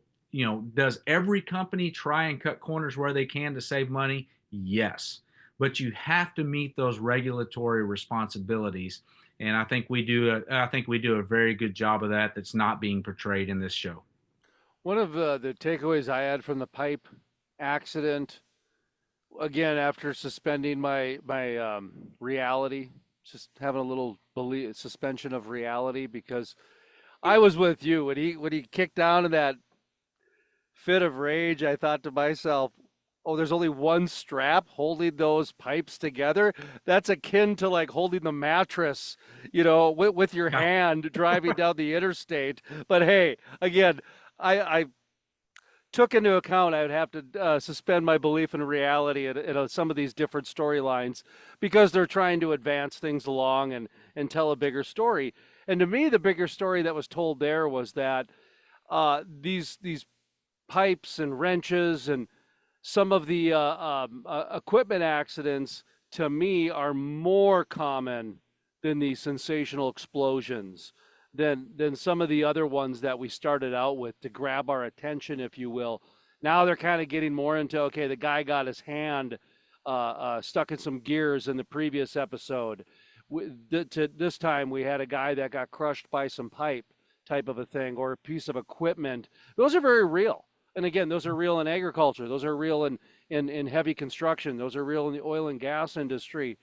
does every company try and cut corners where they can to save money? Yes. But you have to meet those regulatory responsibilities. And I think we do a very good job of that. That's not being portrayed in this show. One of the takeaways I had from the pipe accident, again, after suspending my reality, just having a little suspension of reality, because I was with you when he kicked down in that fit of rage. I thought to myself, oh, there's only one strap holding those pipes together. That's akin to like holding the mattress, with your hand driving down the interstate. But hey, again, I took into account I would have to suspend my belief in reality in some of these different storylines, because they're trying to advance things along and tell a bigger story. And to me, the bigger story that was told there was that these pipes and wrenches and some of the equipment accidents, to me, are more common than the sensational explosions, than some of the other ones that we started out with to grab our attention, if you will. Now they're kind of getting more into, okay, the guy got his hand stuck in some gears in the previous episode. This time we had a guy that got crushed by some pipe type of a thing, or a piece of equipment. Those are very real. And again, those are real in agriculture. Those are real in heavy construction. Those are real in the oil and gas industry.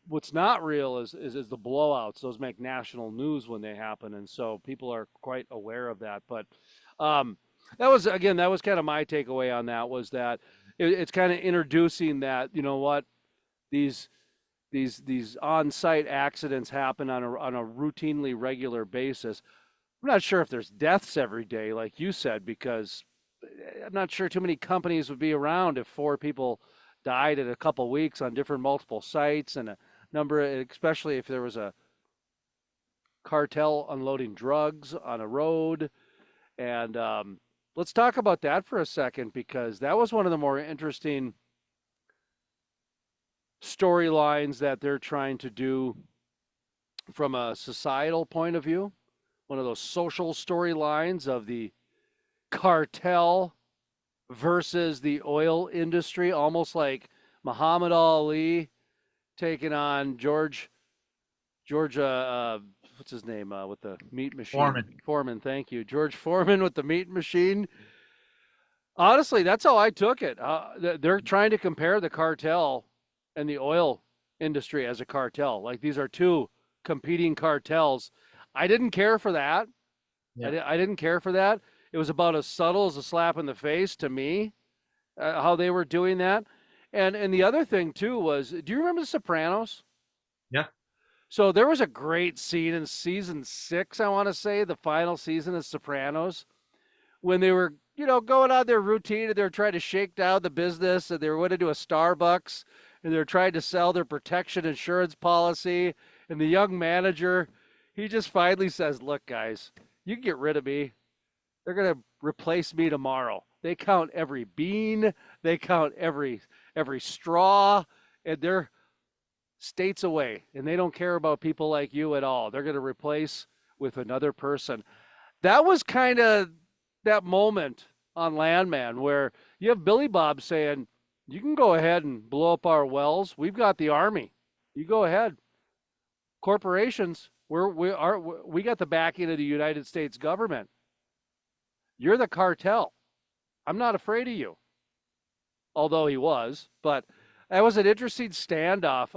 What's not real is the blowouts. Those make national news when they happen, and so people are quite aware of that. But that was kind of my takeaway on that, was that it's kind of introducing that, these on-site accidents happen on a routinely regular basis. I'm not sure if there's deaths every day, like you said, because I'm not sure too many companies would be around if 4 people died in a couple weeks on different multiple sites, and a number, especially if there was a cartel unloading drugs on a road. And let's talk about that for a second, because that was one of the more interesting storylines that they're trying to do from a societal point of view. One of those social storylines of the cartel versus the oil industry, almost like Muhammad Ali taking on George, what's his name, with the meat machine? Foreman, thank you. George Foreman with the meat machine. Honestly, that's how I took it. They're trying to compare the cartel and the oil industry as a cartel. Like, these are two competing cartels. I didn't care for that. Yeah. I didn't care for that. It was about as subtle as a slap in the face to me, how they were doing that. And the other thing too was, do you remember The Sopranos? Yeah. So there was a great scene in season 6, I want to say, the final season of Sopranos, when they were, going on their routine, and they were trying to shake down the business, and they were going to do a Starbucks, and they were trying to sell their protection insurance policy. And the young manager, he just finally says, look, guys, You can get rid of me. They're going to replace me tomorrow. They count every bean, they count every straw, and they're states away, and they don't care about people like you at all. They're going to replace with another person. That was kind of that moment on Landman where you have Billy Bob saying, "You can go ahead and blow up our wells. We've got the army. You go ahead. Corporations, we got the backing of the United States government. You're the cartel. I'm not afraid of you." Although he was, but that was an interesting standoff.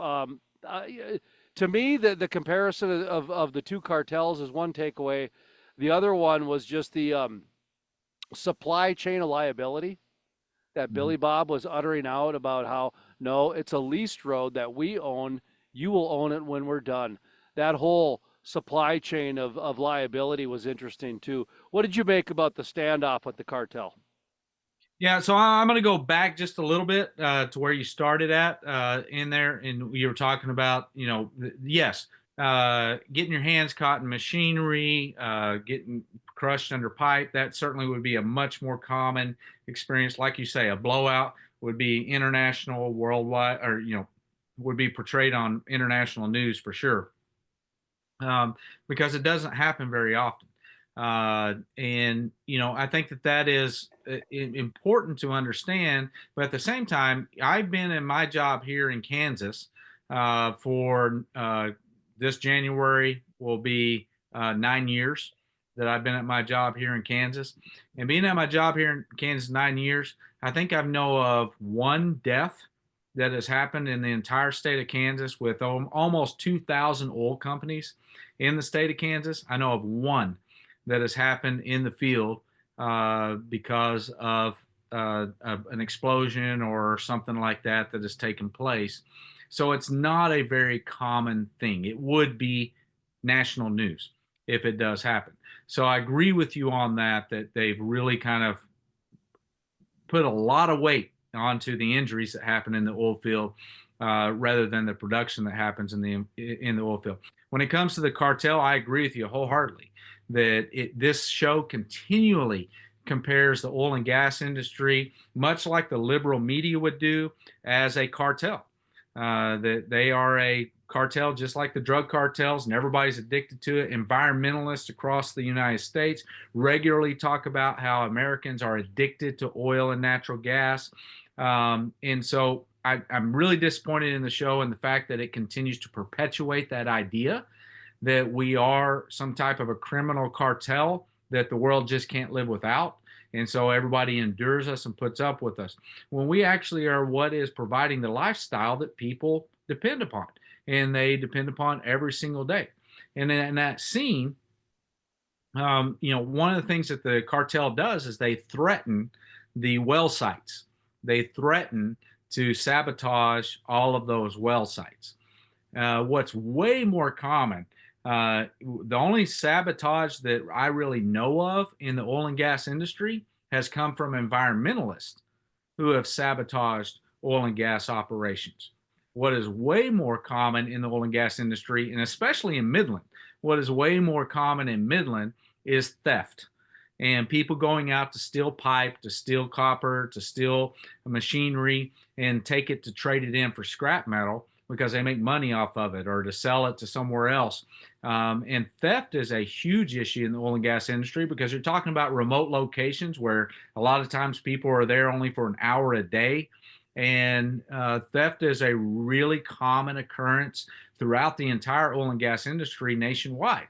To me, the comparison of the two cartels is one takeaway. The other one was just the supply chain of liability that Mhm. Billy Bob was uttering out about how, no, it's a leased road that we own. You will own it when we're done. That whole supply chain of liability was interesting too. What did you make about the standoff with the cartel? Yeah, so I'm going to go back just a little bit to where you started at in there, and you were talking about, yes, getting your hands caught in machinery, getting crushed under pipe. That certainly would be a much more common experience. Like you say, a blowout would be international, worldwide, or would be portrayed on international news for sure, because it doesn't happen very often. And I think that is important to understand. But at the same time, I've been in my job here in Kansas for this January will be 9 years that I've been at my job here in Kansas. And being at my job here in Kansas 9 years, I think I know of one death that has happened in the entire state of Kansas with almost 2,000 oil companies in the state of Kansas. I know of one that has happened in the field because of an explosion or something like that that has taken place. So it's not a very common thing. It would be national news if it does happen. So I agree with you on that they've really kind of put a lot of weight onto the injuries that happen in the oil field rather than the production that happens in the oil field. When it comes to the cartel, I agree with you wholeheartedly that this show continually compares the oil and gas industry, much like the liberal media would do, as a cartel. That they are a cartel just like the drug cartels, and everybody's addicted to it. Environmentalists across the United States regularly talk about how Americans are addicted to oil and natural gas. And so I'm really disappointed in the show and the fact that it continues to perpetuate that idea that we are some type of a criminal cartel that the world just can't live without. And so everybody endures us and puts up with us when we actually are what is providing the lifestyle that people depend upon, and they depend upon every single day. And in that scene, one of the things that the cartel does is they threaten the well sites. They threaten to sabotage all of those well sites. What's way more common, the only sabotage that I really know of in the oil and gas industry has come from environmentalists who have sabotaged oil and gas operations. What is way more common in the oil and gas industry, and especially in Midland, what is way more common in Midland is theft. And people going out to steal pipe, to steal copper, to steal machinery, and take it to trade it in for scrap metal because they make money off of it, or to sell it to somewhere else. And theft is a huge issue in the oil and gas industry because you're talking about remote locations where a lot of times people are there only for an hour a day. And theft is a really common occurrence throughout the entire oil and gas industry nationwide.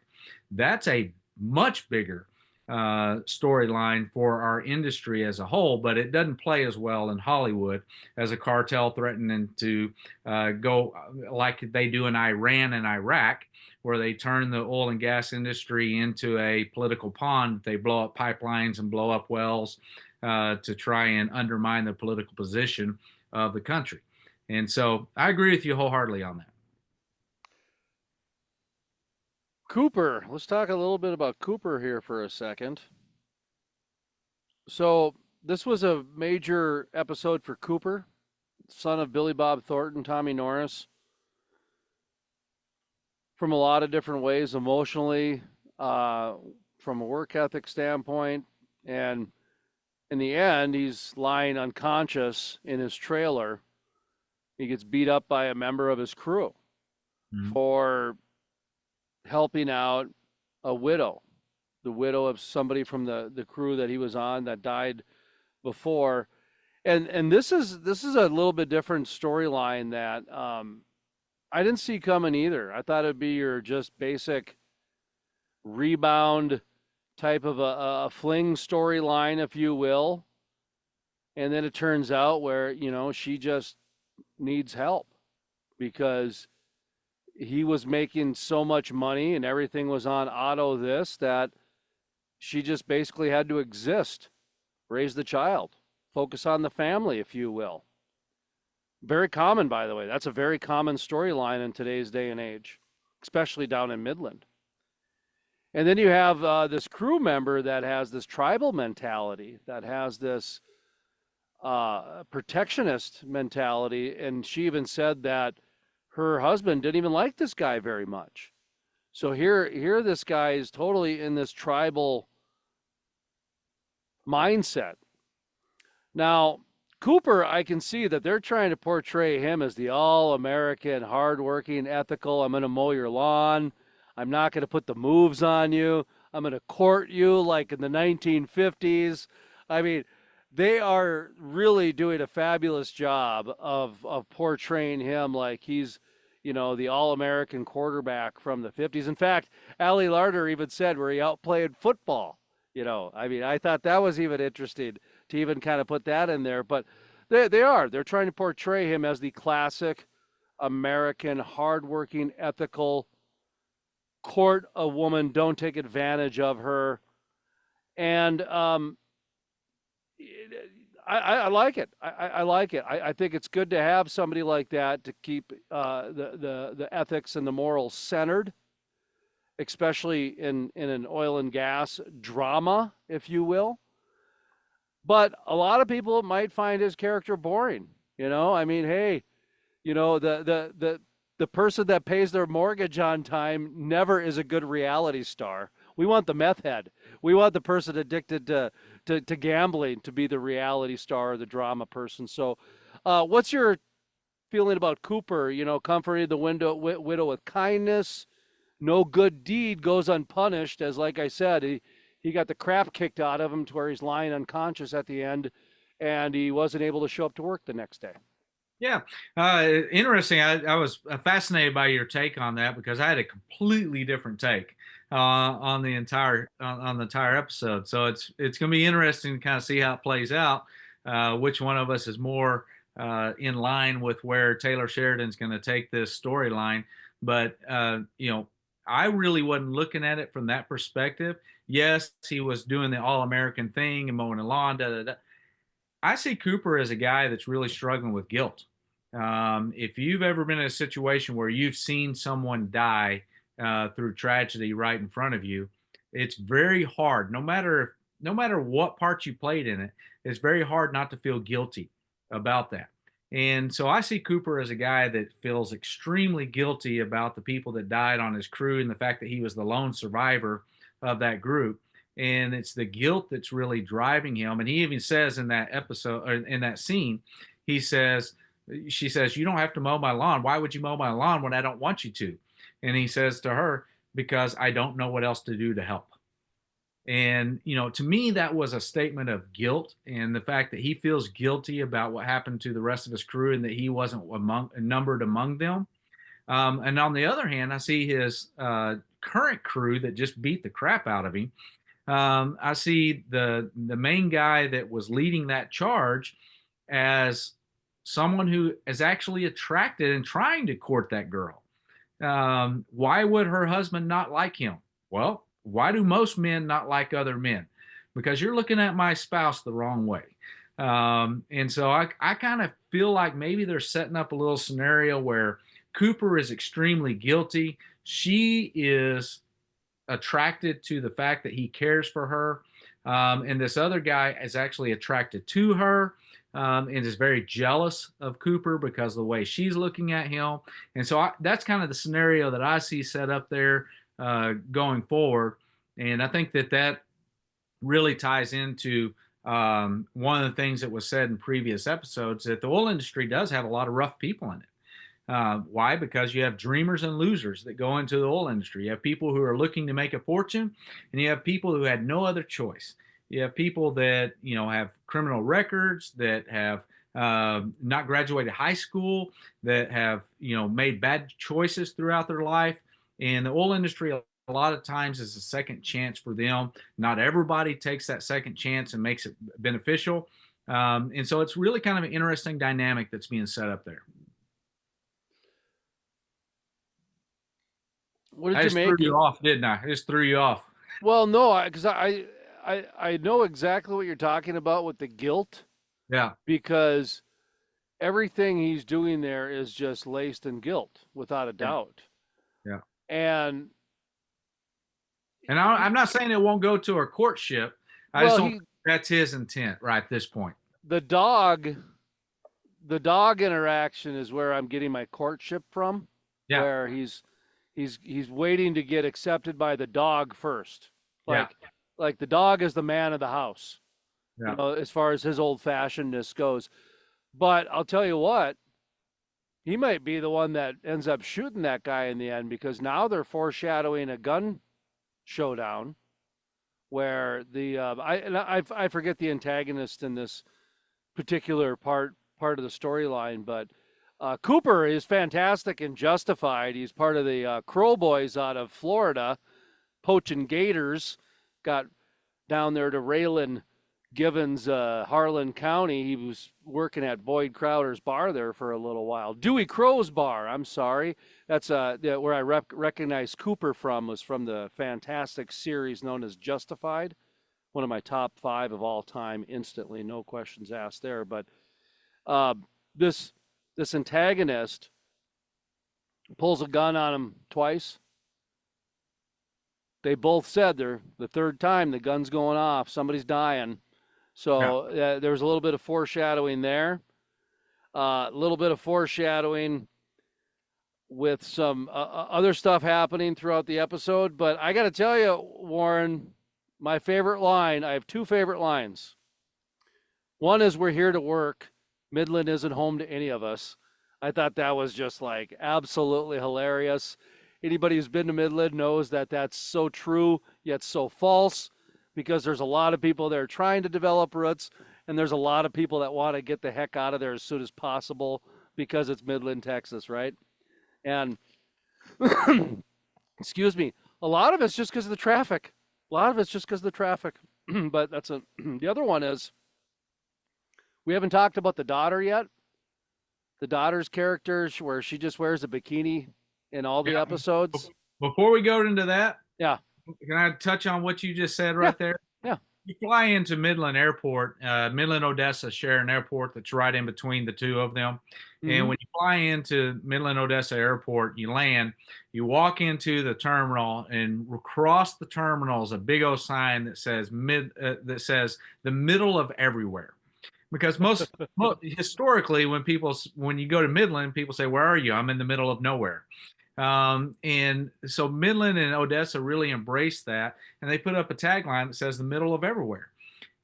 That's a much bigger storyline for our industry as a whole, but it doesn't play as well in Hollywood as a cartel threatening to go like they do in Iran and Iraq, where they turn the oil and gas industry into a political pond. They blow up pipelines and blow up wells to try and undermine the political position of the country. And so I agree with you wholeheartedly on that. Cooper. Let's talk a little bit about Cooper here for a second. So, this was a major episode for Cooper, son of Billy Bob Thornton, Tommy Norris, from a lot of different ways, emotionally, from a work ethic standpoint. And in the end, he's lying unconscious in his trailer. He gets beat up by a member of his crew Mhm. for helping out a widow, the widow of somebody from the crew that he was on that died before. And this is a little bit different storyline that I didn't see coming either. I thought it'd be your just basic rebound type of a fling storyline, if you will. And then it turns out where, she just needs help because he was making so much money and everything was on auto this that she just basically had to exist, raise the child, focus on the family, if you will. Very common, by the way. That's a very common storyline in today's day and age, especially down in Midland. And then you have this crew member that has this tribal mentality, that has this protectionist mentality. And she even said that her husband didn't even like this guy very much. So here this guy is totally in this tribal mindset. Now, Cooper, I can see that they're trying to portray him as the all-American, hardworking, ethical, I'm going to mow your lawn. I'm not going to put the moves on you. I'm going to court you like in the 1950s. I mean, they are really doing a fabulous job of portraying him like he's, the all-American quarterback from the 50s. In fact, Ali Larder even said where he outplayed football. I mean, I thought that was even interesting to even kind of put that in there. But they're trying to portray him as the classic American, hardworking, ethical, court a woman, don't take advantage of her. And I like it. I like it. I think it's good to have somebody like that to keep the ethics and the morals centered, especially in an oil and gas drama, if you will. But a lot of people might find his character boring. I mean, hey, the person that pays their mortgage on time never is a good reality star. We want the meth head. We want the person addicted to gambling to be the reality star or the drama person. So, what's your feeling about Cooper? Comforting the widow with kindness. No good deed goes unpunished. As like I said, he got the crap kicked out of him to where he's lying unconscious at the end, and he wasn't able to show up to work the next day. Yeah, interesting. I was fascinated by your take on that because I had a completely different take on the entire episode. So it's going to be interesting to kind of see how it plays out. Which one of us is more in line with where Taylor Sheridan's going to take this storyline? But I really wasn't looking at it from that perspective. Yes, he was doing the all-American thing and mowing the lawn. Da, da, da. I see Cooper as a guy that's really struggling with guilt. If you've ever been in a situation where you've seen someone die through tragedy right in front of you, it's very hard. No matter what part you played in it, it's very hard not to feel guilty about that. And so I see Cooper as a guy that feels extremely guilty about the people that died on his crew and the fact that he was the lone survivor of that group. And it's the guilt that's really driving him. And he even says in that episode, or in that scene, he says, she says, "You don't have to mow my lawn. Why would you mow my lawn when I don't want you to?" And he says to her, "Because I don't know what else to do to help." And, to me, that was a statement of guilt and the fact that he feels guilty about what happened to the rest of his crew and that he wasn't numbered among them. And on the other hand, I see his current crew that just beat the crap out of him. I see the main guy that was leading that charge as someone who is actually attracted and trying to court that girl. Why would her husband not like him? Well, why do most men not like other men? Because you're looking at my spouse the wrong way. And so I kind of feel like maybe they're setting up a little scenario where Cooper is extremely guilty. She is attracted to the fact that he cares for her. And this other guy is actually attracted to her and is very jealous of Cooper because of the way she's looking at him. And so that's kind of the scenario that I see set up there going forward. And I think that really ties into one of the things that was said in previous episodes, that the oil industry does have a lot of rough people in it. Why? Because you have dreamers and losers that go into the oil industry. You have people who are looking to make a fortune, and you have people who had no other choice. You have people that have criminal records, that have not graduated high school, that have made bad choices throughout their life. And the oil industry, a lot of times, is a second chance for them. Not everybody takes that second chance and makes it beneficial. And so it's really kind of an interesting dynamic that's being set up there. What did I you just threw make? you off, didn't I? I just threw you off. Well, no, because I know exactly what you're talking about with the guilt, Yeah, because everything he's doing there is just laced in guilt, without a yeah, doubt. yeah. And And I'm not saying it won't go to a courtship. I just well, don't think that's his intent right at this point. the dog, the dog interaction is where I'm getting my courtship from, Yeah, where he's waiting to get accepted by the dog first. yeah, Like the dog is the man of the house, yeah, as far as his old fashionedness goes. But I'll tell you what, he might be the one that ends up shooting that guy in the end, because now they're foreshadowing a gun showdown where I forget the antagonist in this particular part of the storyline, but Cooper is fantastic and Justified. He's part of the Crow Boys out of Florida, poaching gators. Got down there to Raylan Givens, Harlan County. He was working at Boyd Crowder's bar there for a little while. Dewey Crow's bar. I'm sorry. That's where I recognized Cooper from, was from the fantastic series known as Justified. One of my top 5 of all time, instantly, no questions asked there. But uh, this antagonist pulls a gun on him twice. They both said the third time the gun's going off, somebody's dying. yeah. So there was a little bit of foreshadowing there. A little bit of foreshadowing with some other stuff happening throughout the episode. But I got to tell you, Warren, my favorite line, I have 2 favorite lines. One is, "We're here to work. Midland isn't home to any of us." I thought that was just like absolutely hilarious. Anybody who's been to Midland knows that that's so true, yet so false, because there's a lot of people there trying to develop roots, and there's a lot of people that want to get the heck out of there as soon as possible because it's Midland, Texas, right? And excuse me, a lot of it's just because of the traffic. A lot of it's just because of the traffic. But the other one is, we haven't talked about the daughter yet. The daughter's character, where she just wears a bikini in all the Yeah. episodes. Before we go into that, Yeah, can I touch on what you just said yeah, right there? yeah. You fly into Midland Airport, Midland Odessa share an airport that's right in between the two of them. And Hmm. when you fly into Midland Odessa Airport, you land, you walk into the terminal, and across the terminal is a big old sign that says the middle of everywhere. Because historically, when you go to Midland, people say, "Where are you?" "I'm in the middle of nowhere." And so Midland and Odessa really embraced that, and they put up a tagline that says "the middle of everywhere,"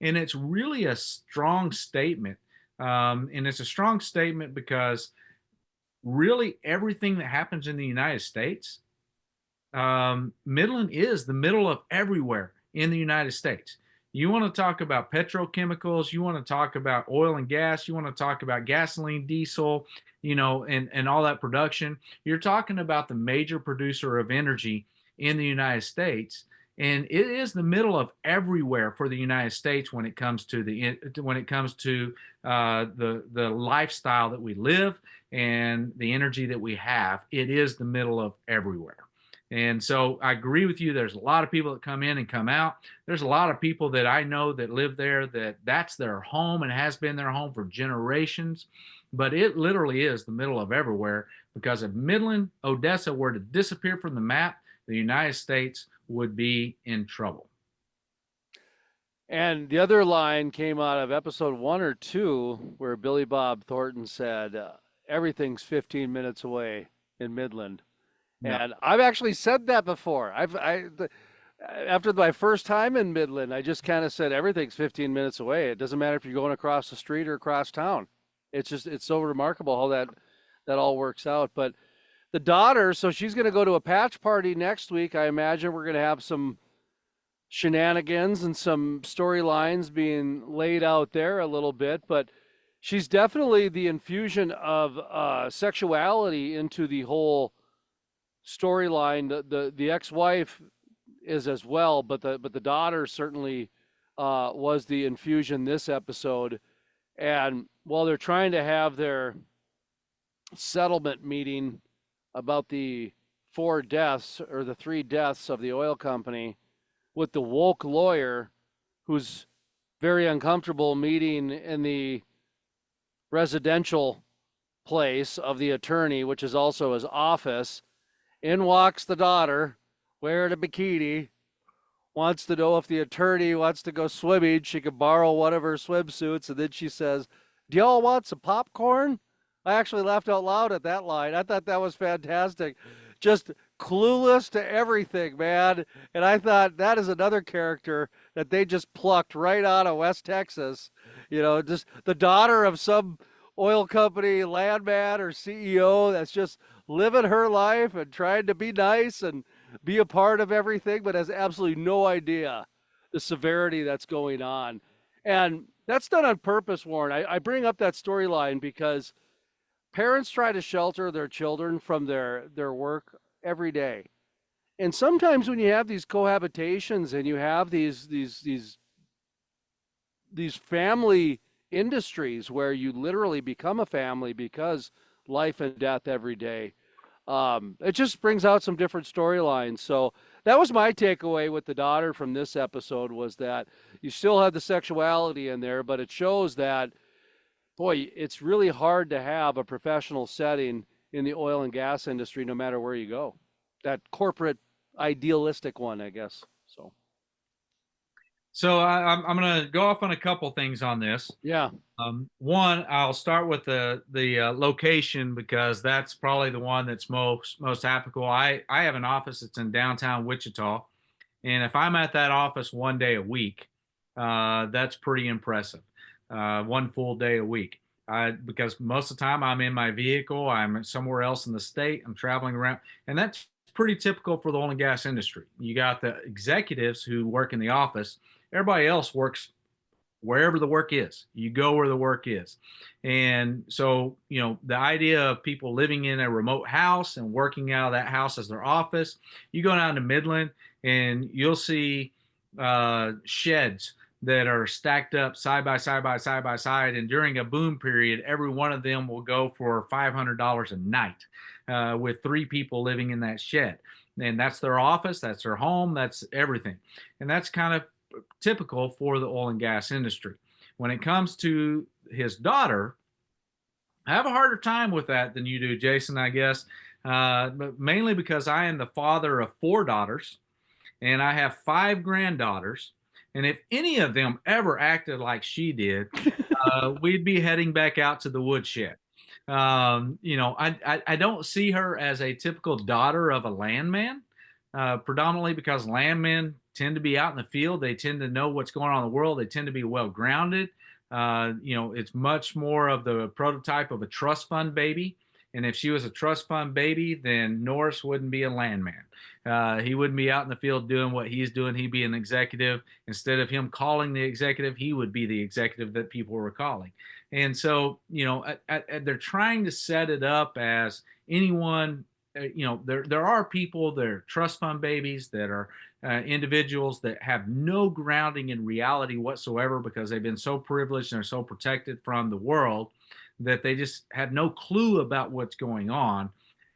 and it's really a strong statement. And it's a strong statement because really everything that happens in the United States, Midland is the middle of everywhere in the United States. You want to talk about petrochemicals, you want to talk about oil and gas, you want to talk about gasoline, diesel, and all that production. You're talking about the major producer of energy in the United States. And it is the middle of everywhere for the United States when it comes to the lifestyle that we live and the energy that we have. It is the middle of everywhere. And so I agree with you. There's a lot of people that come in and come out. There's a lot of people that I know that live there that's their home and has been their home for generations. But it literally is the middle of everywhere, because if Midland, Odessa were to disappear from the map, the United States would be in trouble. And the other line came out of episode 1 or 2, where Billy Bob Thornton said, "Everything's 15 minutes away in Midland." Yeah. And I've actually said that before. After my first time in Midland, I just kind of said everything's 15 minutes away. It doesn't matter if you're going across the street or across town. It's so remarkable how that all works out. But the daughter, so she's going to go to a patch party next week. I imagine we're going to have some shenanigans and some storylines being laid out there a little bit, but she's definitely the infusion of sexuality into the whole storyline. The ex-wife is as well, but the daughter certainly was the infusion this episode. And while they're trying to have their settlement meeting about the 4 deaths or the 3 deaths of the oil company with the woke lawyer who's very uncomfortable meeting in the residential place of the attorney, which is also his office. In walks the daughter, wearing a bikini, wants to know if the attorney wants to go swimming. She can borrow one of her swimsuits, and then she says, "Do y'all want some popcorn?" I actually laughed out loud at that line. I thought that was fantastic. Just clueless to everything, man. And I thought that is another character that they just plucked right out of West Texas. Just the daughter of some oil company landman or CEO that's just living her life and trying to be nice and be a part of everything, but has absolutely no idea the severity that's going on. And that's done on purpose, Warren. I bring up that storyline because parents try to shelter their children from their work every day. And sometimes when you have these cohabitations and you have these family industries where you literally become a family because life and death every day, it just brings out some different storylines. So that was my takeaway with the daughter from this episode, was that you still have the sexuality in there, but it shows that, boy, it's really hard to have a professional setting in the oil and gas industry no matter where you go. That corporate idealistic one, I guess. So I'm going to go off on a couple things on this. Yeah. One, I'll start with the location because that's probably the one that's most applicable. I have an office that's in downtown Wichita, and if I'm at that office one day a week, that's pretty impressive. One full day a week. Because most of the time I'm in my vehicle, I'm somewhere else in the state, I'm traveling around, and that's pretty typical for the oil and gas industry. You got the executives who work in the office. Everybody else works wherever the work is. You go where the work is. And so, the idea of people living in a remote house and working out of that house as their office, you go down to Midland and you'll see sheds that are stacked up side by side by side by side. And during a boom period, every one of them will go for $500 a night with 3 people living in that shed. And that's their office, that's their home, that's everything. And that's kind of typical for the oil and gas industry. When it comes to his daughter, I have a harder time with that than you do, Jason, I guess, but mainly because I am the father of 4 daughters and I have 5 granddaughters. And if any of them ever acted like she did, we'd be heading back out to the woodshed. I don't see her as a typical daughter of a landman, predominantly because landmen tend to be out in the field. They tend to know what's going on in the world. They tend to be well grounded. It's much more of the prototype of a trust fund baby. And if she was a trust fund baby, then Norris wouldn't be a landman. He wouldn't be out in the field doing what he's doing. He'd be an executive. Instead of him calling the executive, he would be the executive that people were calling. And so, they're trying to set it up as anyone. There are people that are trust fund babies, that are individuals that have no grounding in reality whatsoever because they've been so privileged and are so protected from the world that they just have no clue about what's going on.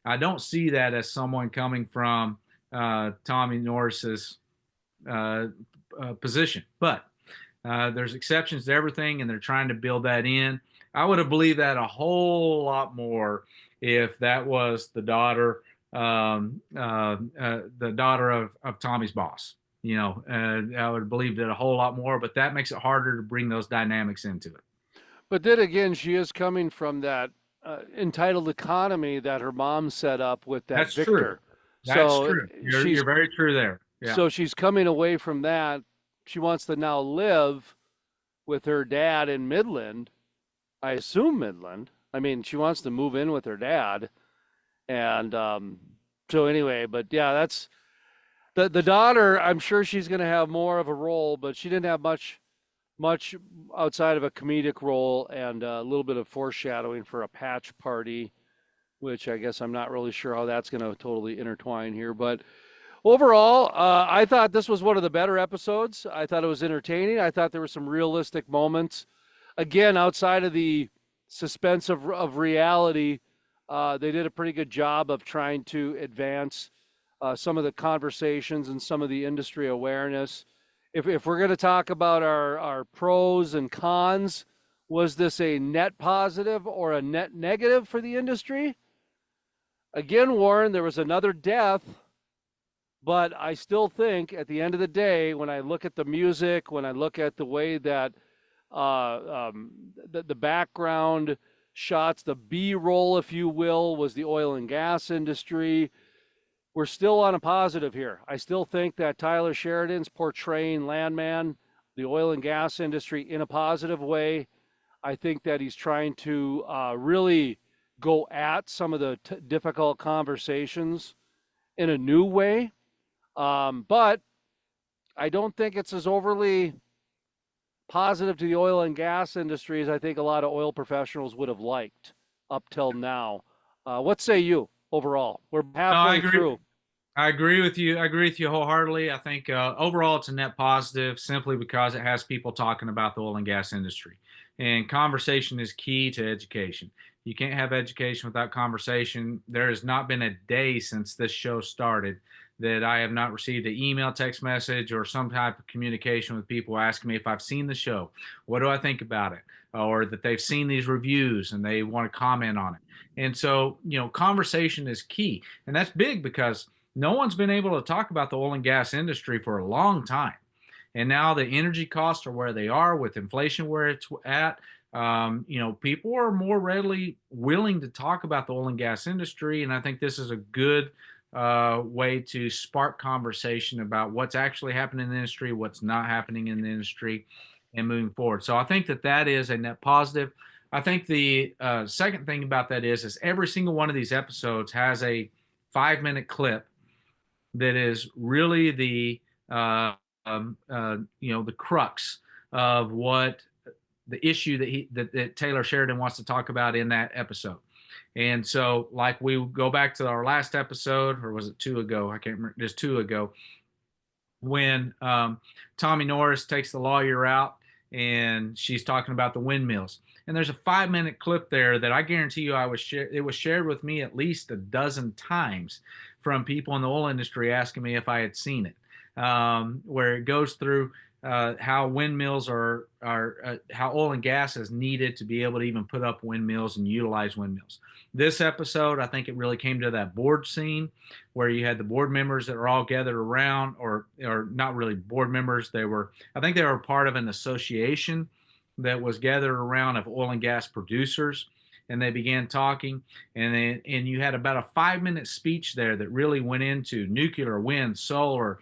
I don't see that as someone coming from Tommy Norris's position, but there's exceptions to everything, and they're trying to build that in. I would have believed that a whole lot more if that was the daughter of Tommy's boss. I would have believed it a whole lot more, but that makes it harder to bring those dynamics into it. But then again, she is coming from that entitled economy that her mom set up with that That's Victor. true. That's true. You're very true there. Yeah. So she's coming away from that. She wants to now live with her dad in Midland. I assume Midland. I mean, she wants to move in with her dad. And so anyway, but yeah, that's the daughter. I'm sure she's going to have more of a role, but she didn't have much outside of a comedic role and a little bit of foreshadowing for a patch party, which I guess I'm not really sure how that's going to totally intertwine here. But overall, I thought this was one of the better episodes. I thought it was entertaining. I thought there were some realistic moments. Again, outside of the suspense of reality, they did a pretty good job of trying to advance some of the conversations and some of the industry awareness. If we're going to talk about our pros and cons, was this a net positive or a net negative for the industry? Again, Warren, there was another death, but I still think at the end of the day, when I look at the music, when I look at the way that the background shots, the B-roll, if you will, was the oil and gas industry. We're still on a positive here. I still think that Taylor Sheridan's portraying Landman, the oil and gas industry, in a positive way. I think that he's trying to really go at some of the difficult conversations in a new way. But I don't think it's as overly positive to the oil and gas industry as I think a lot of oil professionals would have liked up till now. What say you overall? We're No, I halfway agree. through. I agree with you. I agree with you wholeheartedly. I think overall it's a net positive simply because it has people talking about the oil and gas industry. And conversation is key to education. You can't have education without conversation. There has not been a day since this show started that I have not received an email, text message, or some type of communication with people asking me if I've seen the show, what do I think about it, or that they've seen these reviews and they want to comment on it. And so, conversation is key. And that's big because no one's been able to talk about the oil and gas industry for a long time. And now the energy costs are where they are with inflation where it's at. People are more readily willing to talk about the oil and gas industry. And I think this is a good way to spark conversation about what's actually happening in the industry, what's not happening in the industry, and moving forward. So I think that is a net positive. I think the second thing about that is every single one of these episodes has a 5-minute clip that is really the the crux of what the issue that Taylor Sheridan wants to talk about in that episode. And so, like, we go back to our last episode, or was it 2 ago? I can't remember. Just 2 ago, when Tommy Norris takes the lawyer out and she's talking about the windmills. And there's a 5-minute clip there that I guarantee you it was shared with me at least a dozen times from people in the oil industry asking me if I had seen it, where it goes through how windmills are how oil and gas is needed to be able to even put up windmills and utilize windmills. This episode, I think it really came to that board scene where you had the board members that were all gathered around, or not really board members. I think they were part of an association that was gathered around of oil and gas producers, and they began talking, and you had about a 5-minute speech there that really went into nuclear, wind, solar,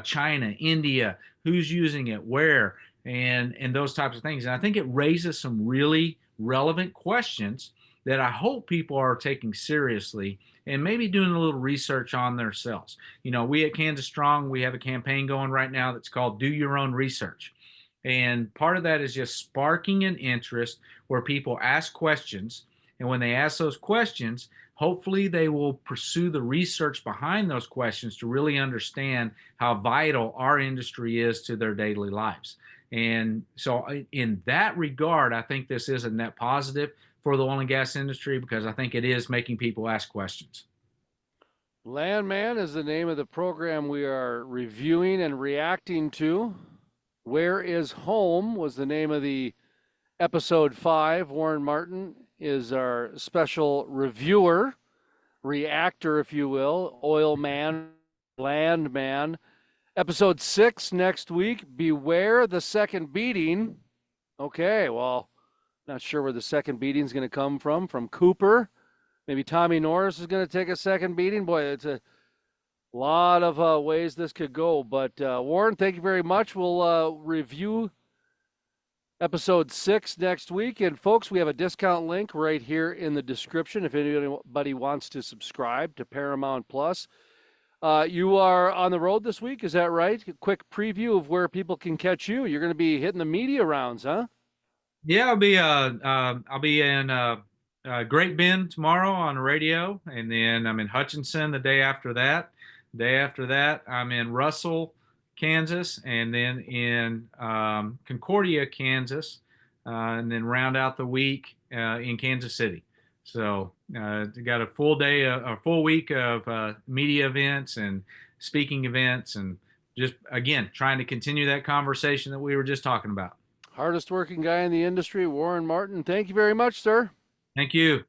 China, India, who's using it, where, and those types of things. And I think it raises some really relevant questions that I hope people are taking seriously and maybe doing a little research on themselves. We at Kansas Strong, we have a campaign going right now that's called Do Your Own Research. And part of that is just sparking an interest where people ask questions. And when they ask those questions, hopefully they will pursue the research behind those questions to really understand how vital our industry is to their daily lives. And so in that regard, I think this is a net positive for the oil and gas industry because I think it is making people ask questions. Landman is the name of the program we are reviewing and reacting to. Where is Home was the name of the episode 5. Warren Martin is our special reviewer, reactor, if you will. Oilman, Landman. Episode 6 next week. Beware the second beating. Okay, well, not sure where the second beating is going to come from. From Cooper. Maybe Tommy Norris is going to take a second beating. Boy, it's a A lot of ways this could go. But Warren, thank you very much. We'll review episode 6 next week. And folks, we have a discount link right here in the description if anybody wants to subscribe to Paramount Plus. You are on the road this week, is that right? A quick preview of where people can catch you. You're going to be hitting the media rounds, huh? Yeah, I'll be in Great Bend tomorrow on the radio, and then I'm in Hutchinson the day after that. Day after that, I'm in Russell, Kansas, and then in Concordia, Kansas, and then round out the week in Kansas City. So got a full day, a full week of media events and speaking events, and just again trying to continue that conversation that we were just talking about. Hardest working guy in the industry, Warren Martin. Thank you very much, sir. Thank you.